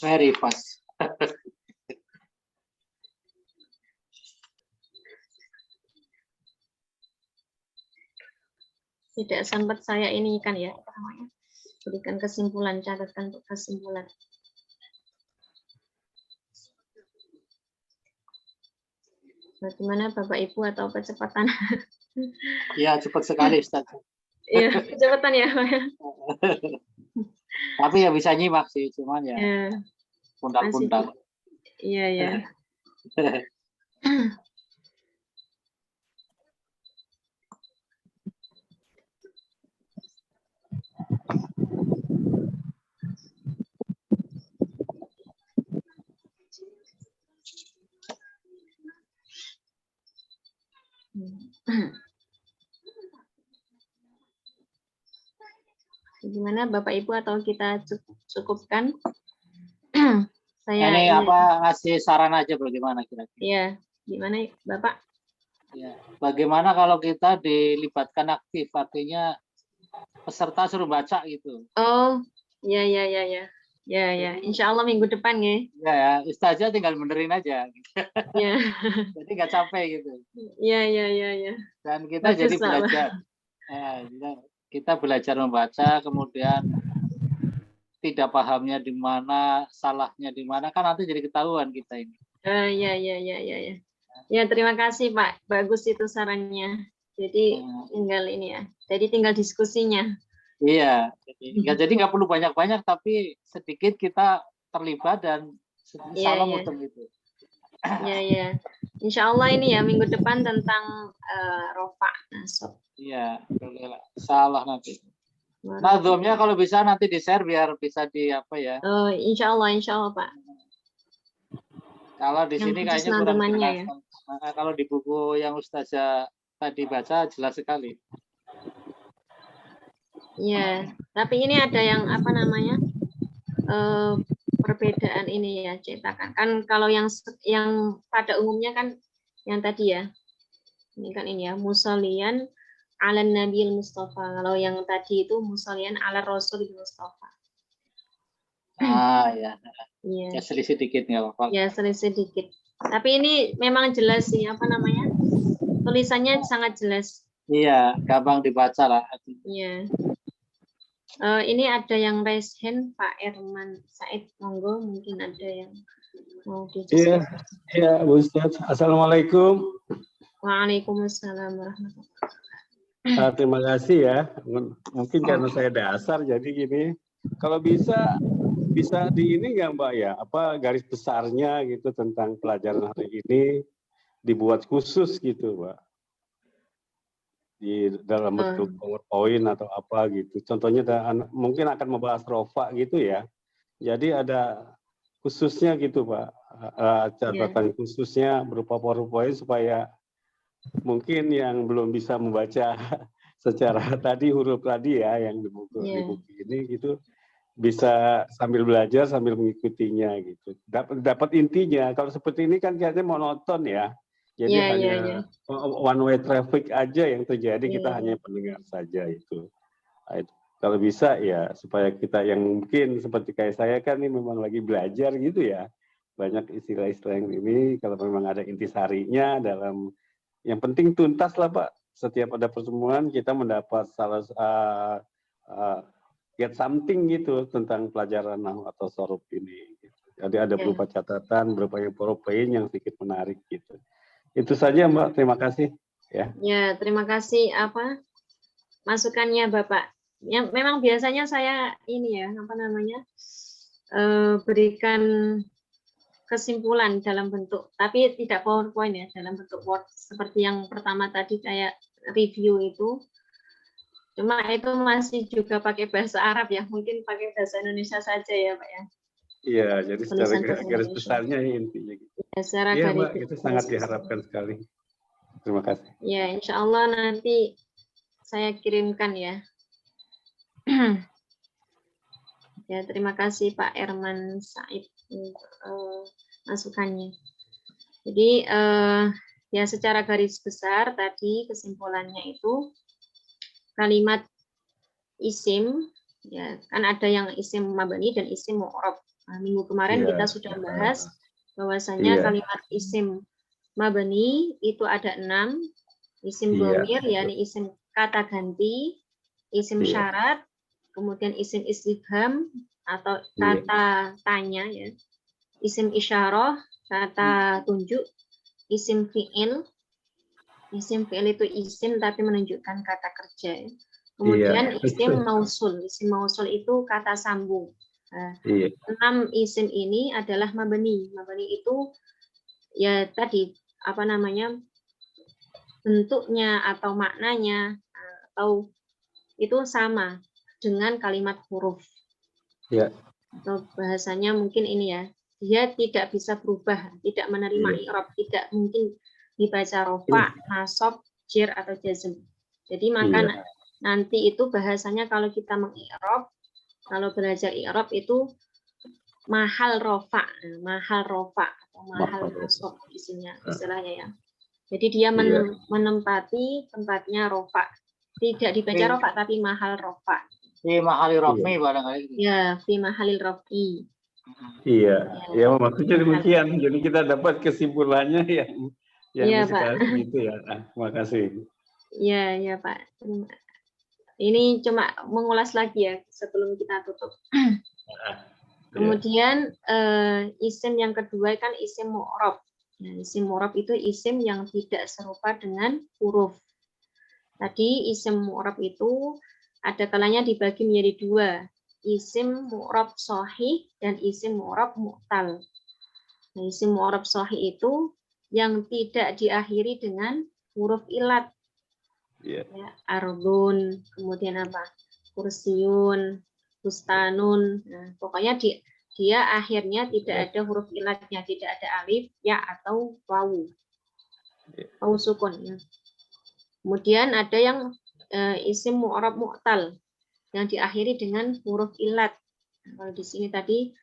Very fast. Tidak sempat saya ini kan ya, berikan kesimpulan, catatan untuk kesimpulan. Bagaimana Bapak Ibu atau kecepatan? Ya, cepat sekali Ustaz. Iya, kecepatan ya. Tapi ya bisa nyimak sih, cuman ya pundak-pundak. Iya, ya. Gimana Bapak Ibu atau kita cukupkan? Saya ini ngasih saran aja bagaimana kira-kira? Iya, gimana Bapak? Ya, bagaimana kalau kita dilibatkan aktif, artinya peserta suruh baca gitu? Oh, ya. Ya, insya Allah minggu depan ya. Ya, Ustazah tinggal benerin aja. Ya. Jadi nggak capek gitu. Ya. Dan kita bagus, jadi belajar. Kita belajar membaca, kemudian tidak pahamnya di mana, salahnya di mana, kan nanti jadi ketahuan kita ini. Ya. Ya, terima kasih Pak. Bagus itu sarannya. Jadi tinggal ini ya. Jadi tinggal diskusinya. Iya. Jadi nggak perlu banyak-banyak, tapi sedikit kita terlibat dan insya Allah muter gitu. Ya. Insya Allah ini ya minggu depan tentang rofa nasab. Iya, salah nanti. Nah, Zoom-nya kalau bisa nanti di-share biar bisa di apa ya. Oh, insya Allah Pak. Kalau di sini kayaknya kurang jelas. Ya. Kalau di buku yang Ustazah tadi baca jelas sekali. Ya, tapi ini ada yang apa namanya perbedaan ini ya cetakan. Kan kalau yang pada umumnya kan yang tadi ya, ini kan ini ya musolian ala nabil Mustafa. Kalau yang tadi itu musolian ala rasul Mustafa. Ya. Iya. Ya selisih dikit nggak apa-apa. Ya selisih dikit. Tapi ini memang jelas sih apa namanya tulisannya sangat jelas. Iya, gampang dibaca lah. Iya. Ini ada yang raise hand Pak Erman Said, monggo mungkin ada yang mau Iya, didiskusikan. Bu Ustadz. Assalamualaikum. Waalaikumsalam warahmatullahi wabarakatuh. Terima kasih ya. Mungkin karena saya dasar jadi gini. Kalau bisa di ini nggak Mbak ya? Apa garis besarnya gitu tentang pelajaran hari ini dibuat khusus gitu Mbak? Di dalam bentuk PowerPoint atau apa gitu. Contohnya mungkin akan membahas rofa gitu ya. Jadi ada khususnya gitu Pak. Catatan khususnya berupa PowerPoint supaya mungkin yang belum bisa membaca secara tadi huruf tadi ya yang di buku ini gitu bisa sambil belajar sambil mengikutinya gitu. Dapat intinya. Kalau seperti ini kan kayaknya monoton ya. Jadi hanya one way traffic aja yang terjadi, kita hanya pendengar saja itu. Nah, itu. Kalau bisa ya supaya kita yang mungkin seperti kayak saya kan ini memang lagi belajar gitu ya. Banyak istilah-istilah yang ini kalau memang ada intisarinya dalam yang penting tuntas lah Pak. Setiap ada pertemuan kita mendapat get something gitu tentang pelajaran nahwu atau sorof ini. Gitu. Jadi ada berupa catatan, berupa PowerPoint yang sedikit menarik gitu. Itu saja Mbak, terima kasih. Ya, terima kasih masukannya Bapak. Yang memang biasanya saya ini ya apa namanya berikan kesimpulan dalam bentuk, tapi tidak PowerPoint ya, dalam bentuk Word seperti yang pertama tadi kayak review itu. Cuma itu masih juga pakai bahasa Arab ya, mungkin pakai bahasa Indonesia saja ya Pak ya. Iya, jadi secara garis besarnya intinya gitu. Ya, iya Mbak, itu sangat diharapkan sekali. Terima kasih. Ya, insya Allah nanti saya kirimkan ya. Ya, terima kasih Pak Erman Said untuk masukannya. Jadi ya secara garis besar tadi kesimpulannya itu kalimat isim ya kan ada yang isim mabani dan isim mu'rab. Nah, minggu kemarin kita sudah bahas bahwasanya kalimat isim mabani itu ada 6, isim dhamir yakni isim kata ganti, isim syarat, kemudian isim istifham atau kata tanya ya, isim isyarah kata tunjuk, isim fi'il itu isim tapi menunjukkan kata kerja ya. Kemudian isim mausul itu kata sambung. Nah, 6 isim ini adalah mabani. Mabani itu ya tadi apa namanya bentuknya atau maknanya atau itu sama dengan kalimat huruf. Atau bahasanya mungkin ini ya, dia tidak bisa berubah, tidak menerima i'rab, tidak mungkin dibaca rofa, nasab, jer atau jazm. Jadi maka nanti itu bahasanya kalau kita mengi'rab, kalau belajar i'rab itu mahal rofa atau mahal nasab istilahnya ya. Jadi dia menempati tempatnya rofa. Tidak dibaca rofa tapi mahal rofa. Fi mahali raf'i barangkali. Ya, fi mahalil raf'i. Iya, ya maksudnya demikian. Jadi kita dapat kesimpulannya yang sekali gitu ya. Terima kasih. Iya Pak. Ini cuma mengulas lagi ya sebelum kita tutup. Kemudian isim yang kedua kan isim mu'rab. Nah, isim mu'rab itu isim yang tidak serupa dengan huruf. Tadi isim mu'rab itu ada kalanya dibagi menjadi 2, isim mu'rab shahih dan isim mu'rab mu'tal. Nah, isim mu'rab shahih itu yang tidak diakhiri dengan huruf ilat. Ya, ardun, kemudian apa? Kursiun, bustanun. Nah, pokoknya dia akhirnya tidak ada huruf ilatnya, tidak ada alif, ya atau wawu. Wawu sukun ya. Kemudian ada yang isim mu'rab mu'tal yang diakhiri dengan huruf ilat. Nah, kalau di sini tadi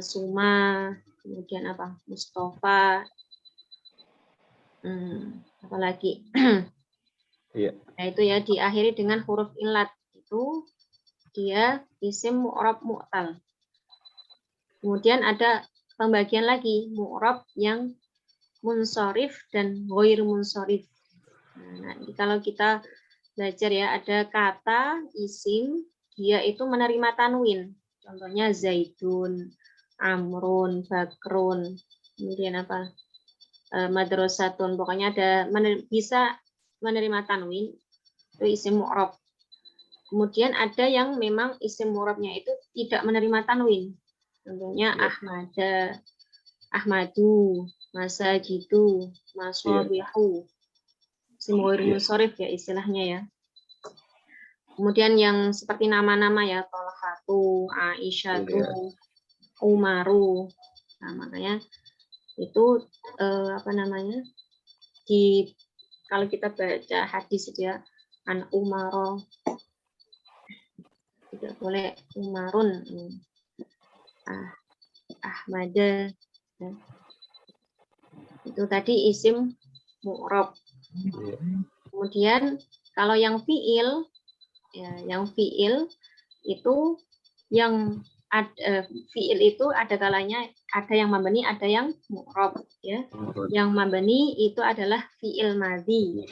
Suma, kemudian apa? Mustafa, apalagi? Iya. Nah, itu ya diakhiri dengan huruf ilat. Itu dia isim mu'rab mu'tal. Kemudian ada pembagian lagi mu'rab yang munsharif dan ghair munsharif. Nah, kalau kita belajar ya, ada kata isim dia itu menerima tanwin. Contohnya Zaidun, Amrun, Bakrun, kemudian apa? Madrasatun. Pokoknya ada bisa menerima tanwin, itu isim mu'rab. Kemudian ada yang memang isim mu'rabnya itu tidak menerima tanwin. Contohnya Ahmada, Ahmadu, Masajidu, Masabihu. Isim ghair munsharif ya istilahnya ya. Kemudian yang seperti nama-nama ya, Tolhatu, Aisyatu, Umaru. Nah, makanya itu apa namanya? Kalau kita baca hadis itu ya, an Umaro, tidak boleh Umarun, Ahmada. Ya. Itu tadi isim mu'rab. Kemudian kalau yang fiil, ya, yang fiil itu yang fiil itu ada kalanya ada yang mabni, ada yang mu'rab ya. Yang mabni itu adalah fiil madhi.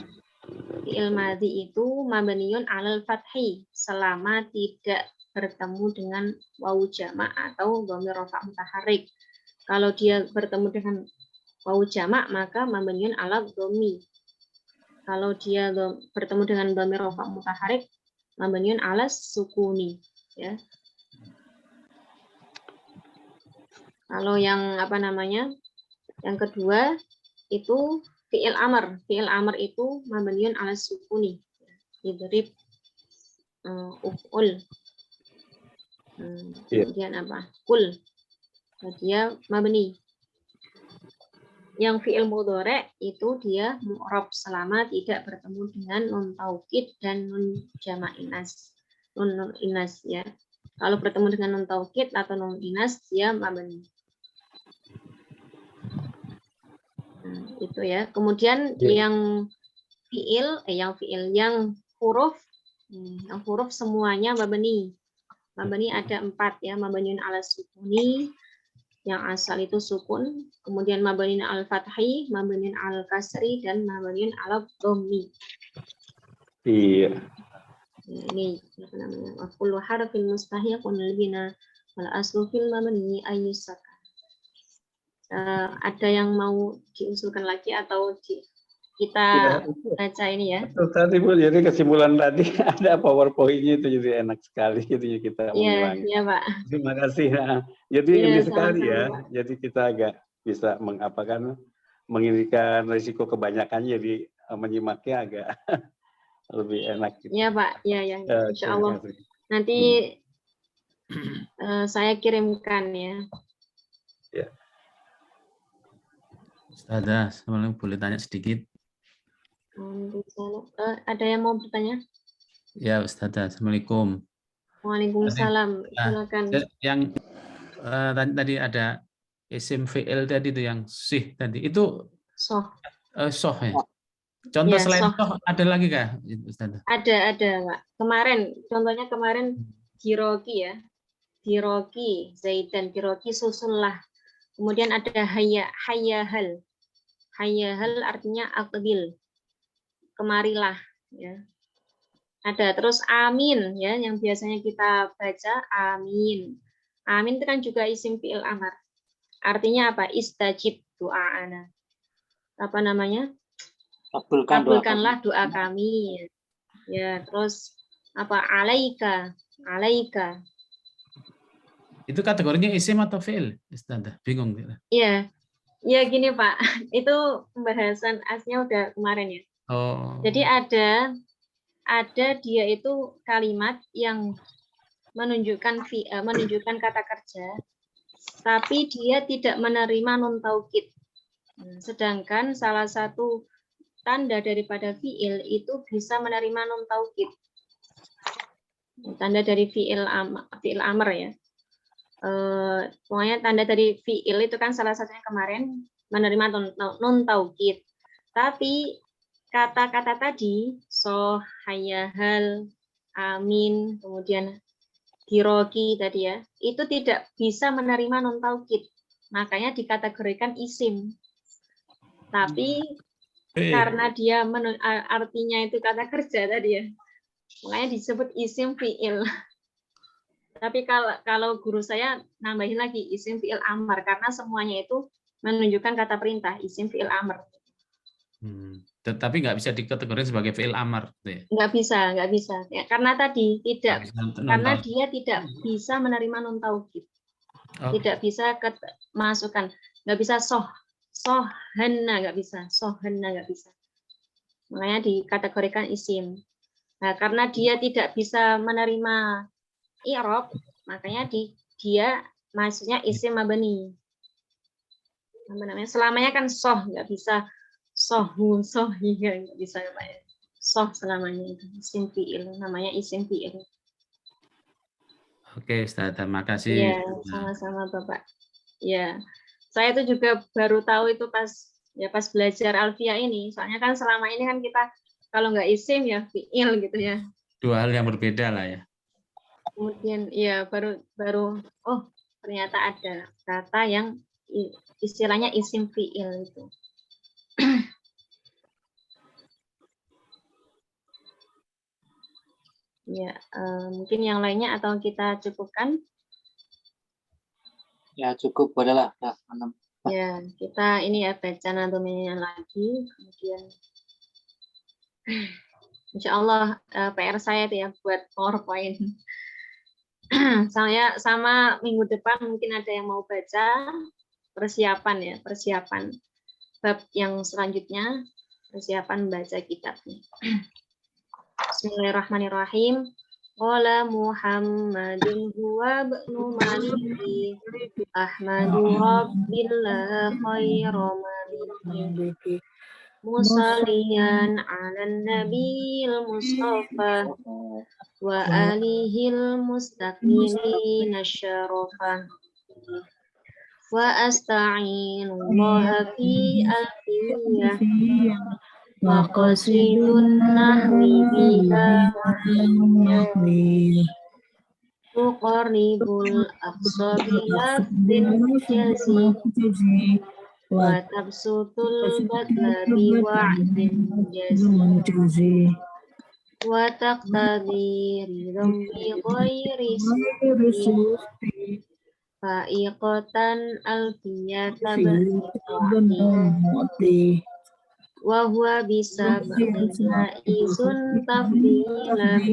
Fiil madhi itu mabniun alal fathi selama tidak bertemu dengan wawu jamak atau dhamir rafa' mutaharrik. Kalau dia bertemu dengan wawu jamak maka mabniun alal dhammi. Kalau dia bertemu dengan dhamir rafa' mutaharrik mabniun alas sukuni ya. Kalau yang apa namanya? Yang kedua itu fi'il amr. Fi'il amr itu mabniun alas sukuni. Idrib uf'ul. Kemudian apa? Kul. Dia mabni. Yang fi'il mudhari' itu dia mu'rab selama tidak bertemu dengan nun taukid dan nun jama' inas. Nun inas ya. Kalau bertemu dengan nun taukid atau nun inas dia mabni. Nah, itu ya. Kemudian yang huruf semuanya mabni. Mabni ada 4 ya. Mabniun ala sukuni, yang asal itu sukun, kemudian mabniun al fathi, mabniun al kasri, dan mabniun al dhammi. Iya. Ini apa namanya? Wa kullu harfin mustahiqun lil bina wal aslu fil mabni ayyusaka. Ada yang mau diusulkan lagi atau kita baca ini ya? Tadi Bu, jadi kesimpulan tadi ada PowerPoint-nya itu jadi enak sekali gitu kita mengulangi. Iya Pak. Terima kasih. Jadi Ya, ini sekali ya. Pak. Jadi kita agak bisa menginginkan risiko kebanyakan jadi menyimaknya agak lebih enak. Gitu. Iya Pak. Ya. Insya Allah. Nanti saya kirimkan ya. Ya. Ustazah, sebelum boleh tanya sedikit. Ada yang mau bertanya? Ya Ustazah, Assalamualaikum. Waalaikumsalam. Silakan. Yang tadi ada isim fi'il tadi itu yang sih tadi itu soh ya. Contoh ya, selain soh ada lagi kah Ustazah? Ada Pak. Contohnya kemarin Diroki ya. Diroki, Zaidan, Diroki susunlah. Kemudian ada hayyahal. Hayyahal artinya aqbil. Kemarilah ya. Ada terus amin ya yang biasanya kita baca amin. Amin itu kan juga isim fi'il amr. Artinya apa? Istajib doa'ana. Apa namanya? Kabulkanlah doa kami. Ya, terus apa? Alaika. Itu kategorinya isim atau fi'il? Ustazah, bingung. Iya. Ya gini Pak, itu pembahasan asnya udah kemarin ya. Oh. Jadi ada dia itu kalimat yang menunjukkan kata kerja, tapi dia tidak menerima nun taukid. Sedangkan salah satu tanda daripada fiil itu bisa menerima nun taukid. Tanda dari fiil amr ya. Pokoknya tanda dari fiil itu kan salah satunya kemarin menerima nun taukid. Tapi kata-kata tadi so, hayahal, amin, kemudian diroki tadi ya, itu tidak bisa menerima nun taukid. Makanya dikategorikan isim. Tapi karena dia artinya itu kata kerja tadi ya, makanya disebut isim fiil. Tapi kalau guru saya nambahin lagi isim fiil amr karena semuanya itu menunjukkan kata perintah, isim fiil amr. Tetapi nggak bisa dikategorikan sebagai fiil amr. Ya? Nggak bisa. Ya, karena tadi tidak, karena dia tidak bisa menerima nun taukid. Tidak bisa masukkan, nggak bisa sohana nggak bisa, makanya dikategorikan isim. Nah, karena dia tidak bisa menerima i'rab, makanya dia maksudnya isim mabni. Apa namanya? Selamanya kan nggak bisa nggak bisa Pak ya. Selamanya itu isim fi'il, namanya isim fi'il. Oke, Ustaz, terima kasih. Iya, sama-sama Bapak. Ya, saya itu juga baru tahu itu pas belajar Alfia ini. Soalnya kan selama ini kan kita kalau nggak isim ya fiil gitu ya. Dua hal yang berbeda lah ya. Kemudian ya baru ternyata ada kata yang istilahnya isim fiil itu. Ya, mungkin yang lainnya atau kita cukupkan? Ya cukup, bolehlah. Ya, kita ini ya baca nadominya lagi, kemudian Insya Allah PR saya itu ya buat PowerPoint. Saya sama minggu depan mungkin ada yang mau baca persiapan bab yang selanjutnya, persiapan baca kitabnya. Bismillahirrahmanirrahim. Qala Muhammadun huwa ibnu Maliki Ahmadu Rabbillah khairu maliki musalliyan 'alan nabiyil mustafa wa alihil mustaqimina syarafa wa asta'inullaha fi alfiyah wa qasidun nahwi biha tuqarribul aqsa bilafdin jazi wa tabsutul badla biwa'din jazi wa taqtadi ridham bi ghairi sufi fa'iqatan alfiyata ba'ti wa huwa bisa isun tafdilan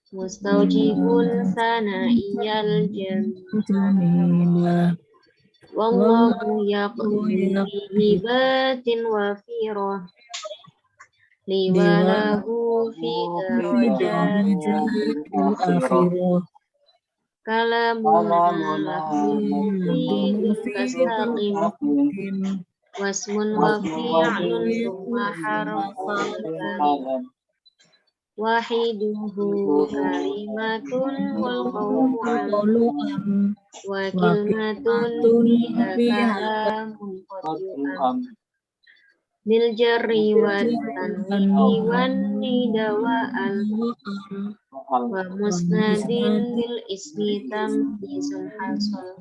mustaujibun sana'iyal jamila wallahu yaqdi hibatin wa firah liwalahu fi darajatil kalamuna lafidun kastaqim wasmun wa fi'lun summa harfan wahiduhu kalimatun wal qawlu wa kalimatun biha munqati'an bil jarri wa tanwini wan nidawa al wa musnadin bil ismi tamyizun hasal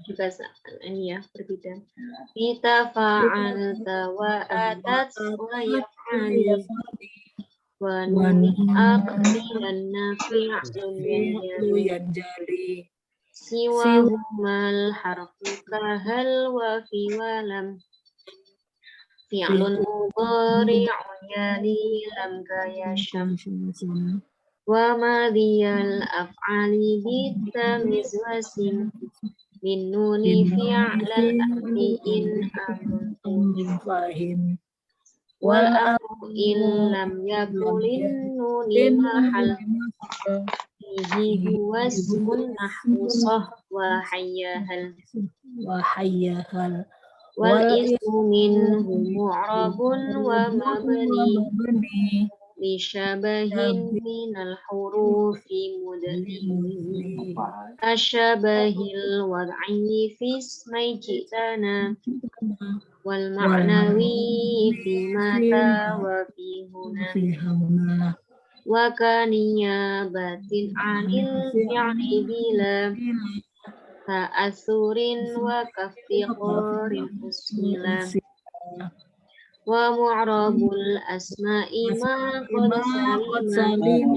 juga ini ya berbeda kita fa'alta wa atat wa yaf'ali wa nuni aqlilan nafi'un yanjali siwa humal harfu kahal wa fi walam fi'lun mudhari'un yali lam kaya syamsun wa madhiyal af'ali bitamiz wasim bin nuni fi'lal amri in amrun fahim wal amru in lam yakulin nuni mahal fihi huwa ismun nahwu sah wa hayyahal والاسم منه معرب ومبني لشبه من الحروف مدني كشبه الوضع في اسمي جئتنا والمعنوي في متى وفي هنا وكنيابة عن الفعل بلا تأثر وكافتقار حصلا ومعرب الأسماء ما قد سلم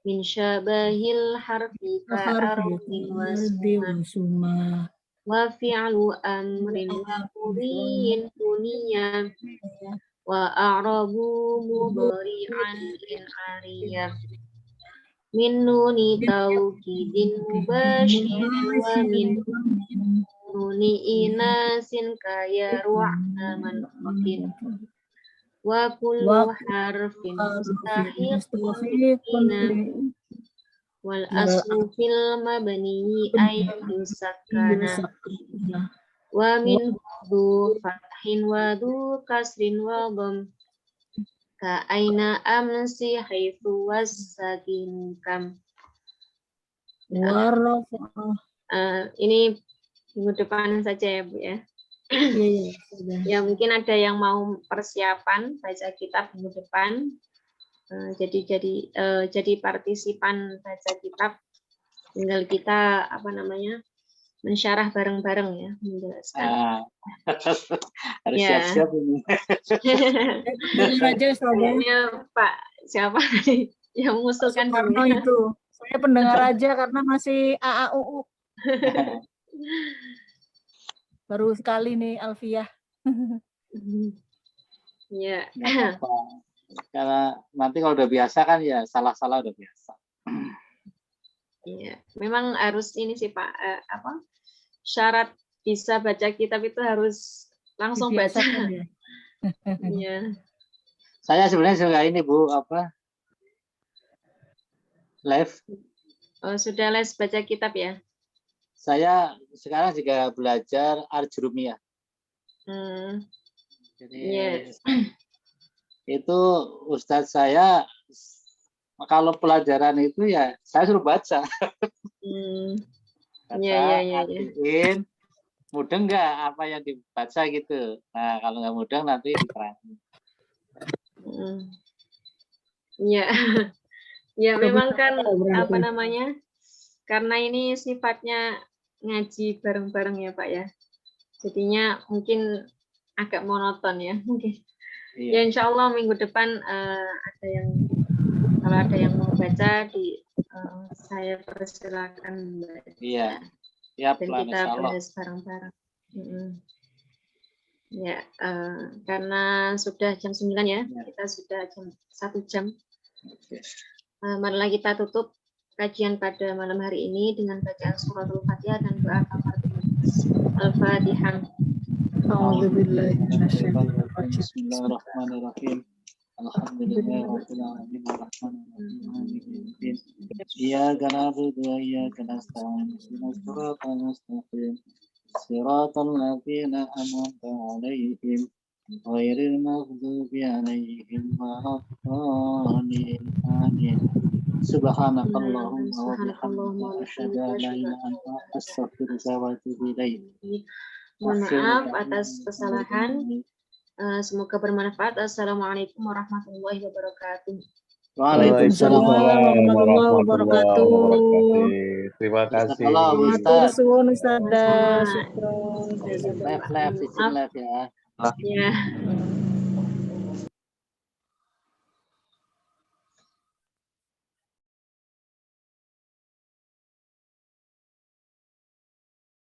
من شبه الحرف كأرض وسما وفعل أمر ومضي بنيا وأعرب مضارعا إن عريا من نون توكيد مباشر ومن نون إناث كيروع منفق وكل حرف مستحق للبناء والأصل في المبني أن يسكن ومن ذو فتح وذو كسر وضم كأين أمس حيث والساكن كم. Ini minggu depan saja ya Bu ya. Ya mungkin ada yang mau persiapan baca kitab minggu depan. Jadi partisipan baca kitab, tinggal kita mensyarah bareng-bareng ya, menjelaskan. Harus siap-siap ini. Pak siapa tadi yang mengusulkan itu? Saya pendengar aja karena masih AAUU. Baru sekali nih Alfiah. Ya. Karena nanti kalau udah biasa kan ya salah-salah udah biasa. Iya, memang harus ini sih Pak, syarat bisa baca kitab itu harus langsung baca. Iya. Saya sebenarnya juga ini Bu, live. Oh, sudah les baca kitab ya? Saya sekarang juga belajar Arjurumiyah. Jadi itu Ustadz saya kalau pelajaran itu ya saya suruh baca. Artiin, mudeng nggak apa yang dibaca gitu. Nah kalau nggak mudeng nanti diterangin. Ya, ya memang kan karena ini sifatnya ngaji bareng-bareng ya Pak ya. Jadinya mungkin agak monoton ya mungkin. Iya. Ya insya Allah minggu depan kalau ada yang mau baca saya persilakan. Iya. Ya, dan kita bahas bareng-bareng. Ya, karena sudah jam 9 ya, kita sudah 1 jam. Marilah kita tutup kajian pada malam hari ini dengan bacaan suratul Fatihah dan doa kafaratul majlis. Al-Fatihah. Bismillahirrahmanirrahim. Alhamdulillahirabbil alamin arrahmanirrahim. Iyyaka na'budu wa iyyaka nasta'in. Ihdinas siratal mustaqim. Siratal ladzina an'amta 'alaihim ghairil maghdubi 'alaihim waladdallin. Amin. Subhanakallahumma wa bihamdika asyhadu an la ilaha illa anta astaghfiruka wa atubu ilaik. Mohon maaf atas kesalahan. Semoga bermanfaat. Assalamualaikum warahmatullahi wabarakatuh. Waalaikumsalam warahmatullahi wabarakatuh. Terima kasih. Ustaz. Live ya. Ya.